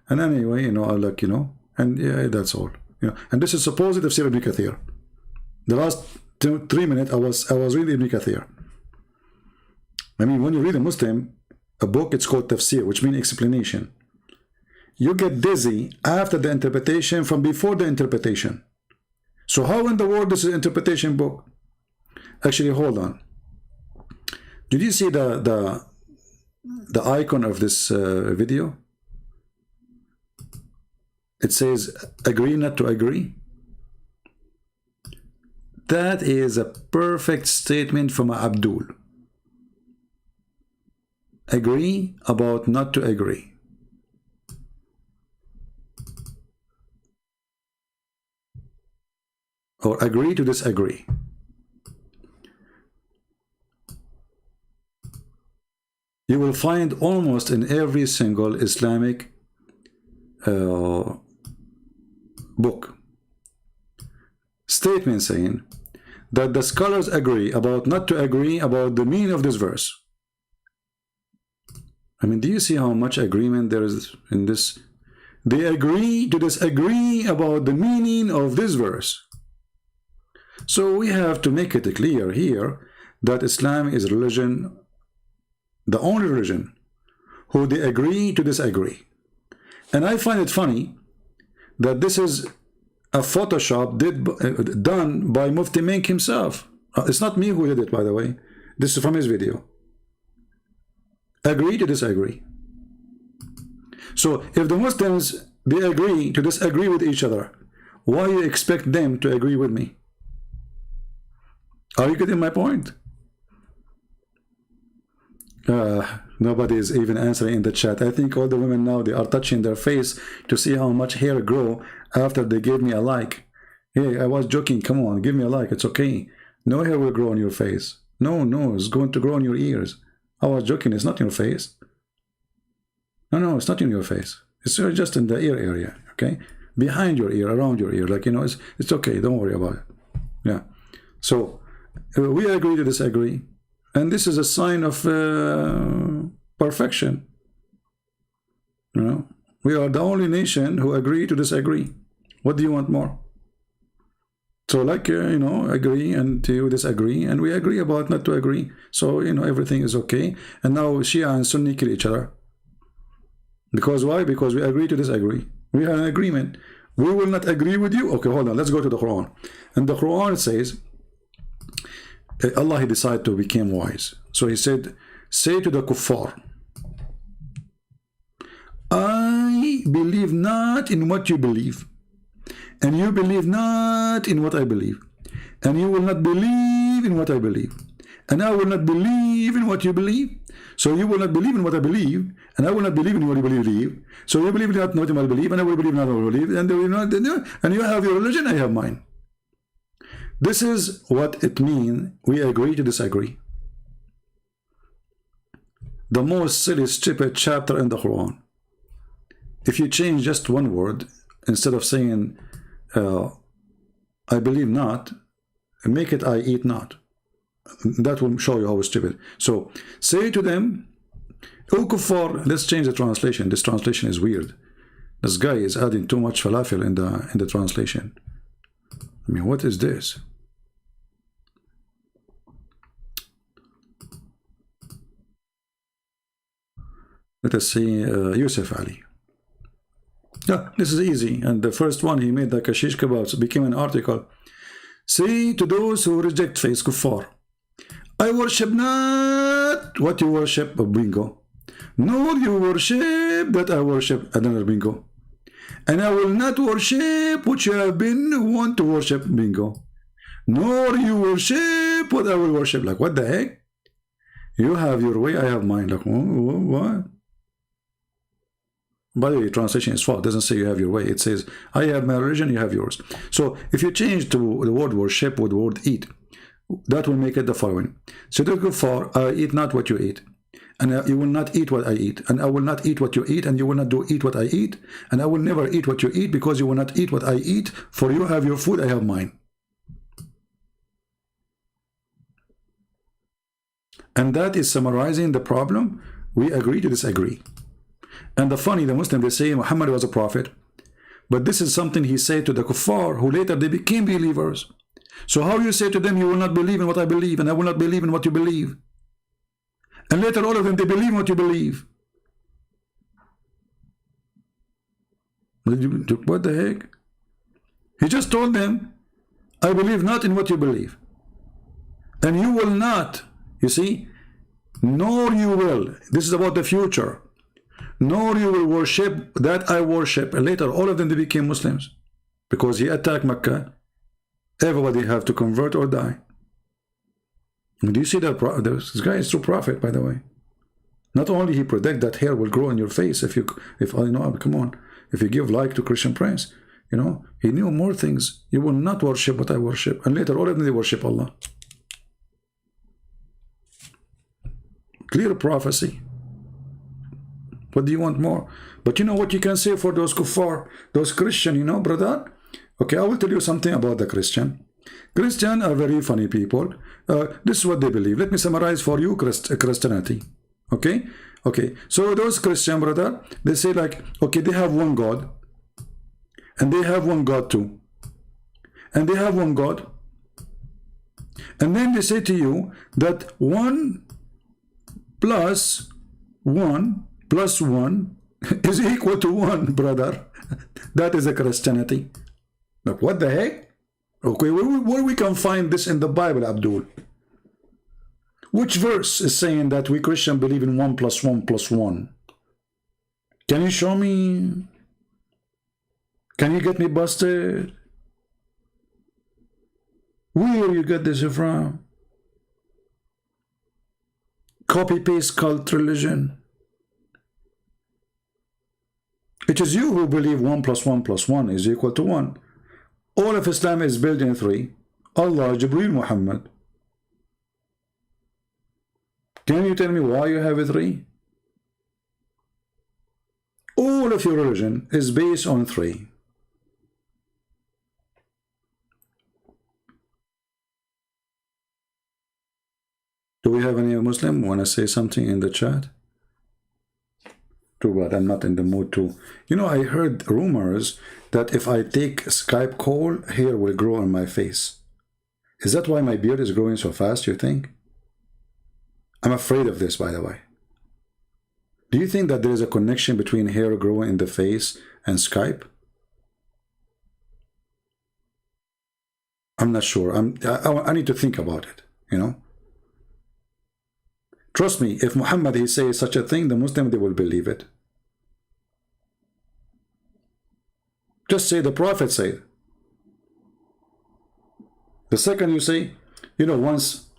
And anyway, you know, I like, you know, and yeah, that's all. You know, and this is supposed tafsir Ibn Kathir. The last 3 minutes I was reading Ibn Kathir. I mean, when you read a Muslim, a book, it's called tafsir, which means explanation. You get dizzy after the interpretation from before the interpretation. So how in the world this is an interpretation book? Actually, hold on. Did you see the icon of this video? It says agree not to agree. That is a perfect statement from Abdul. Agree about not to agree. Or agree to disagree. You will find almost in every single Islamic book statement saying that the scholars agree about not to agree about the meaning of this verse. I mean, do you see how much agreement there is in this? They agree to disagree about the meaning of this verse. So we have to make it clear here that Islam is religion, the only religion who they agree to disagree. And I find it funny that this is a Photoshop done by Mufti Menk himself. It's not me who did it, by the way. This is from his video. Agree to disagree. So if the Muslims, they agree to disagree with each other, why you expect them to agree with me? Are you getting my point? Nobody is even answering in the chat. I think all the women now, they are touching their face to see how much hair grow after they gave me a like. Hey, I was joking. Come on, give me a like. It's okay. No hair will grow on your face. No, it's going to grow on your ears. I was joking. It's not in your face. No, it's not in your face. It's just in the ear area. Okay, behind your ear, around your ear. Like, you know, it's okay. Don't worry about it. Yeah. So we agree to disagree, and this is a sign of perfection. You know, we are the only nation who agree to disagree. What do you want more? So, like, you know, agree and to disagree, and we agree about not to agree. So, you know, everything is okay. And now Shia and Sunni kill each other. Because why? Because we agree to disagree. We have an agreement. We will not agree with you. Okay, hold on. Let's go to the Quran. And the Quran says, Allah, he decided to become wise. So he said, say to the kuffar, I believe not in what you believe, and you believe not in what I believe, and you will not believe in what I believe, and I will not believe in what you believe. So you will not believe in what I believe, and I will not believe in what you believe. So you believe in what I believe, and I will believe in what I believe, and you have your religion, I have mine. This is what it means. We agree to disagree. The most silly, stupid chapter in the Quran. If you change just one word, instead of saying I believe not, make it I eat not. That will show you how stupid. So say to them, O kuffar, let's change the translation. This translation is weird. This guy is adding too much falafel in the translation. I mean, what is this? Let us see Yusuf Ali. Yeah, this is easy. And the first one he made, like a shish kebab, became an article. Say to those who reject faith, kuffar, I worship not what you worship, bingo. Nor you worship that I worship, another bingo. And I will not worship what you have been want to worship, bingo. Nor you worship what I will worship. Like, what the heck? You have your way, I have mine. Like, what? By the way, translation is false. It doesn't say you have your way. It says, I have my religion, you have yours. So if you change to the word worship with the word eat, that will make it the following. So to go for, I eat not what you eat. And you will not eat what I eat. And I will not eat what you eat. And you will not eat what I eat. And I will never eat what you eat, because you will not eat what I eat. For you have your food, I have mine. And that is summarizing the problem. We agree to disagree. And the funny, the Muslim, they say Muhammad was a prophet. But this is something he said to the kuffar, who later they became believers. So how you say to them, you will not believe in what I believe, and I will not believe in what you believe. And later all of them, they believe in what you believe. What the heck? He just told them, I believe not in what you believe. And you will not, you see, nor you will. This is about the future. Nor you will worship that I worship. And later all of them, they became Muslims. Because he attacked Mecca. Everybody have to convert or die. Do you see that? This guy is true prophet, by the way. Not only he predict that hair will grow on your face if you know, come on, if you give like to Christian Prince, you know, he knew more things. You will not worship what I worship. And later all of them, they worship Allah. Clear prophecy. What do you want more? But you know what you can say for those kuffar, those Christian, you know, brother? Okay, I will tell you something about the Christian. Christian are very funny people. This is what they believe. Let me summarize for you Christianity. Okay? Okay. So those Christian, brother, they say like, okay, they have one God. And they have one God too. And they have one God. And then they say to you that 1 plus 1 plus 1 is equal to 1, brother. That is a Christianity. Like, what the heck? Okay, where we can find this in the Bible, Abdul? Which verse is saying that we Christian believe in 1 plus 1 plus 1? Can you show me? Can you get me busted? Where you get this from? Copy-paste cult religion. It is you who believe 1 plus 1 plus 1 is equal to 1. All of Islam is built in 3. Allah, Jibreel, Muhammad. Can you tell me why you have a 3? All of your religion is based on 3. Do we have any Muslim want to say something in the chat? Too bad, I'm not in the mood to. You know, I heard rumors that if I take Skype call, hair will grow on my face. Is that why my beard is growing so fast, you think? I'm afraid of this, by the way. Do you think that there is a connection between hair growing in the face and Skype? I'm not sure. I need to think about it, you know? Trust me, if Muhammad, he says such a thing, the Muslim, they will believe it. Just say the Prophet said. The second you say, you know, once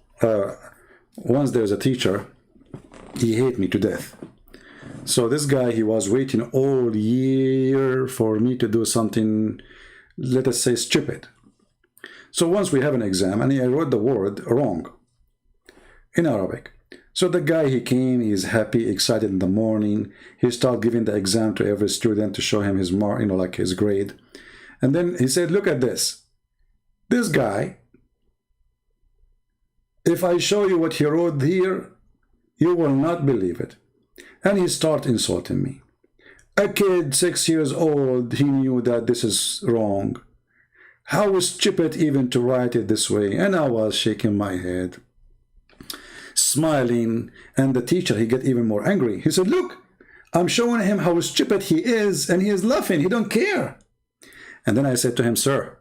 once there's a teacher, he hated me to death. So this guy, he was waiting all year for me to do something, let us say, stupid. So once we have an exam, and I wrote the word wrong in Arabic. So the guy, he came, he's happy, excited in the morning. He started giving the exam to every student to show him his mark, you know, like his grade. And then he said, look at this. This guy, if I show you what he wrote here, you will not believe it. And he started insulting me. A kid 6 years old, he knew that this is wrong. How stupid even to write it this way. And I was shaking my head, smiling. And the teacher, he get even more angry. He said, look, I'm showing him how stupid he is, and he is laughing. He don't care. And then I said to him, sir,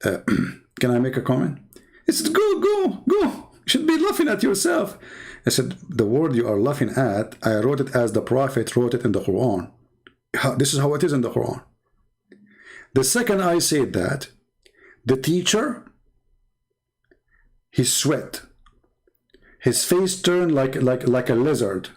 can I make a comment? He said, go. You should be laughing at yourself. I said, the word you are laughing at, I wrote it as the Prophet wrote it in the Quran. This is how it is in the Quran. The second I said that, the teacher, he sweat. His face turned like a lizard.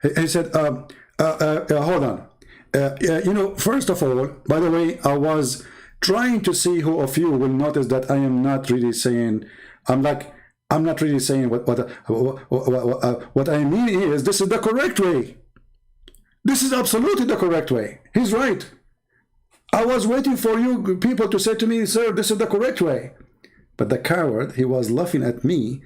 He said, hold on. You know, first of all, by the way, I was trying to see who of you will notice that I am not really saying, I'm not really saying what I mean is, this is the correct way. This is absolutely the correct way. He's right. I was waiting for you people to say to me, sir, this is the correct way. But the coward, he was laughing at me,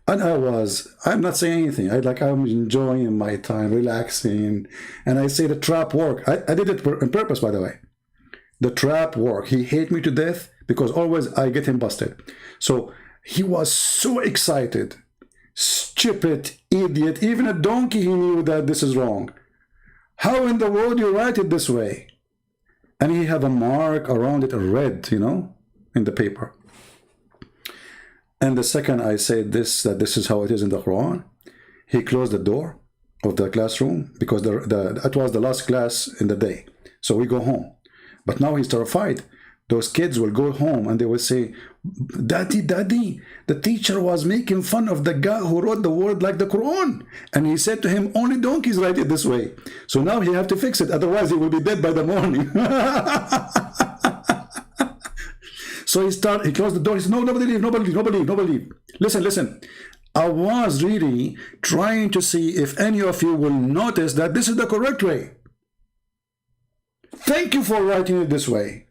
and I'm not saying anything. I'm enjoying my time, relaxing. And I say the trap work. I did it on purpose, by the way. The trap work. He hates me to death because always I get him busted. So he was so excited. Stupid idiot. Even a donkey, he knew that this is wrong. How in the world you write it this way? And he had a mark around it, red, you know, in the paper. And the second I said that this is how it is in the Quran, he closed the door of the classroom because it was the last class in the day. So we go home. But now he's terrified. Those kids will go home and they will say, Daddy, the teacher was making fun of the guy who wrote the word like the Quran. And he said to him, only donkeys write it this way. So now he have to fix it. Otherwise, he will be dead by the morning. So he closed the door. He said, no, nobody leave. Listen. I was really trying to see if any of you will notice that this is the correct way. Thank you for writing it this way.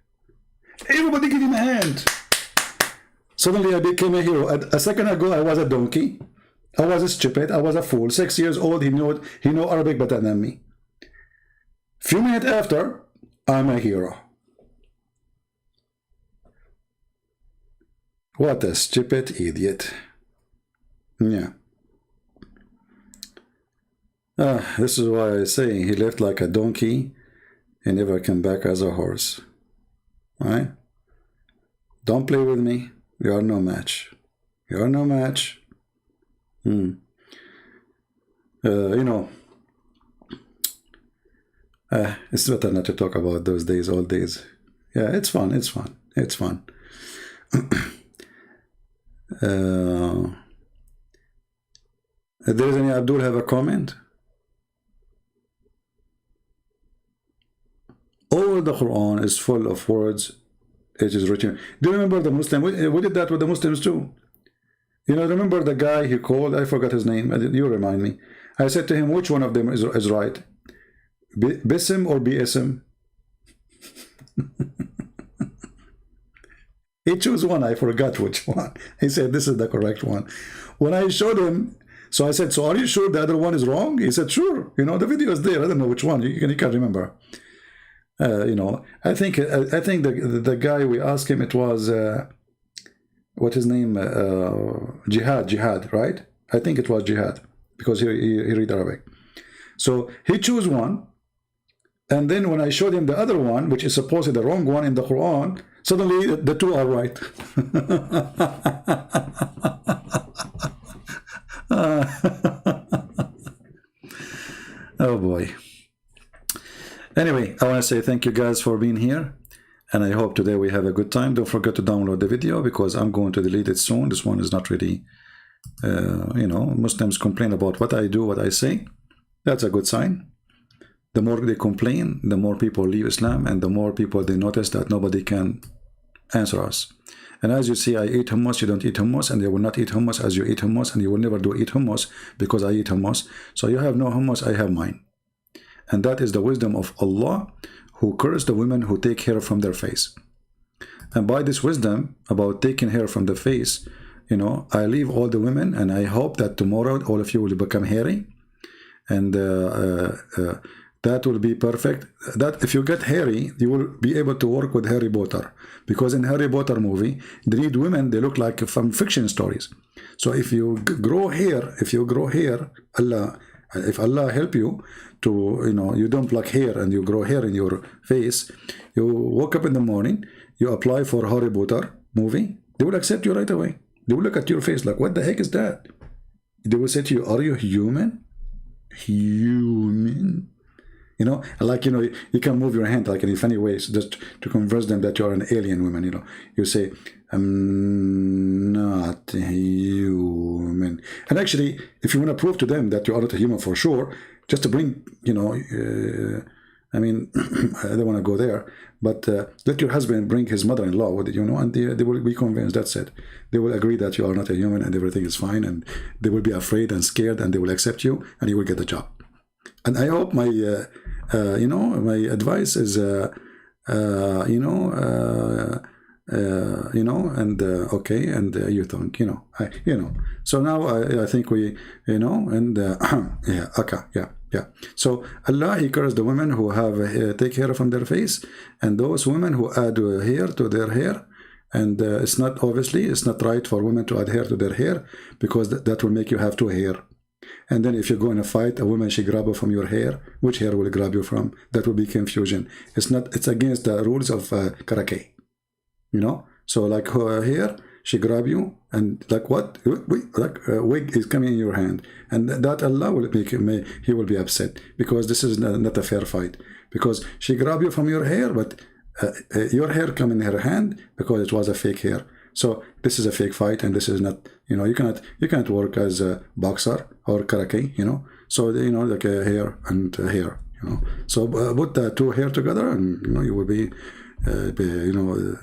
Everybody give him a hand. Suddenly I became a hero. A second ago I was a donkey. I was stupid. I was a fool. 6 years old. He know Arabic better than me. Few minutes after, I'm a hero. What a stupid idiot. Yeah. This is why I say he left like a donkey and never came back as a horse. Right? Don't play with me. You are no match. You are no match. You know, it's better not to talk about those days, old days. Yeah, it's fun. If there is any Abdul have a comment? All the Quran is full of words. It is written. Do you remember the Muslim? We did that with the Muslims too. You know, remember the guy he called? I forgot his name. You remind me. I said to him, which one of them is right? Bism or BSM? He chose one. I forgot which one. He said, this is the correct one. When I showed him, so I said, so are you sure the other one is wrong? He said, sure. You know, the video is there. I don't know which one. You can't remember. You know, I think the guy we asked him, it was what his name, Jihad, right? I think it was Jihad because he read Arabic. So he chose one, and then when I showed him the other one, which is supposedly the wrong one in the Quran, suddenly the two are right. Oh boy. Anyway, I want to say thank you guys for being here, and I hope today we have a good time. Don't forget to download the video because I'm going to delete it soon. This one is not really you know, Muslims complain about what I do, what I say. That's a good sign. The more they complain, the more people leave Islam, and the more people they notice that nobody can answer us. And as you see, I eat hummus, you don't eat hummus, and they will not eat hummus as you eat hummus, and you will never do eat hummus because I eat hummus. So you have no hummus, I have mine. And that is the wisdom of Allah, who cursed the women who take hair from their face. And by this wisdom about taking hair from the face, you know, I leave all the women, and I hope that tomorrow all of you will become hairy, and that will be perfect. That if you get hairy, you will be able to work with Harry Potter, because in Harry Potter movie, they need women, they look like from fiction stories. So if you grow hair, if Allah help you to, you know, you don't pluck hair and you grow hair in your face, you wake up in the morning, you apply for Harry Potter movie, they will accept you right away. They will look at your face like, what the heck is that? They will say to you, are you human? Human? You know, like, you know, you can move your hand like in funny ways just to convince them that you're an alien woman, you know. You say, I'm not human. And actually, if you want to prove to them that you are not a human for sure, just to bring, you know, I mean, I don't want to go there, but let your husband bring his mother-in-law with it, you know, and they will be convinced, that's it. They will agree that you are not a human and everything is fine, and they will be afraid and scared, and they will accept you, and you will get the job. And I hope my, you know, my advice is, you know, and okay, and you think, you know, So now I think we, you know, and yeah, okay, yeah. So Allah, He cursed the women who have take hair from their face, and those women who add hair to their hair. And it's not, obviously, it's not right for women to add hair to their hair, because that will make you have two hair. And then if you go in a fight, a woman, she grab you from your hair, which hair will grab you from? That will be confusion. It's not, it's against the rules of karate, you know. So like her hair, she grab you, and like what? Like a wig is coming in your hand, and that Allah will make, He will be upset, because this is not a fair fight, because she grab you from your hair, but your hair come in her hand because it was a fake hair. So this is a fake fight, and this is not, you know, you cannot work as a boxer or karate, you know. So, you know, like a hair and a hair, you know. So put the two hair together, and, you know, you will be, you know,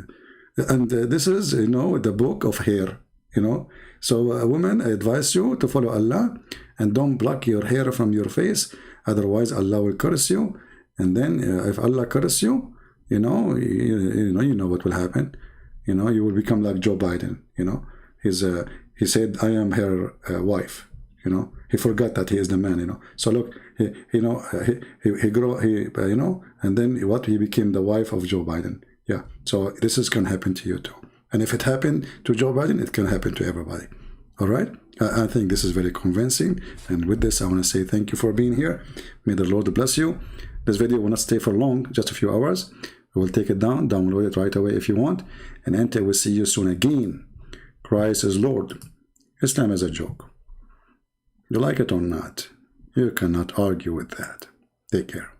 and this is, you know, the book of hair, you know. So women, I advise you to follow Allah, and don't pluck your hair from your face, otherwise Allah will curse you. And then if Allah curse you, you know what will happen. You know, you will become like Joe Biden. You know, he said, I am her wife. You know, he forgot that he is the man. You know, so look, he you know, you know, and then what, he became the wife of Joe Biden. Yeah, so this is can happen to you too. And if it happened to Joe Biden, it can happen to everybody. All right, I think this is very convincing. And with this, I want to say thank you for being here. May the Lord bless you. This video will not stay for long, just a few hours. We will take it down, download it right away if you want, and until we see you soon again. Christ is Lord. Islam is a joke. You like it or not, you cannot argue with that. Take care.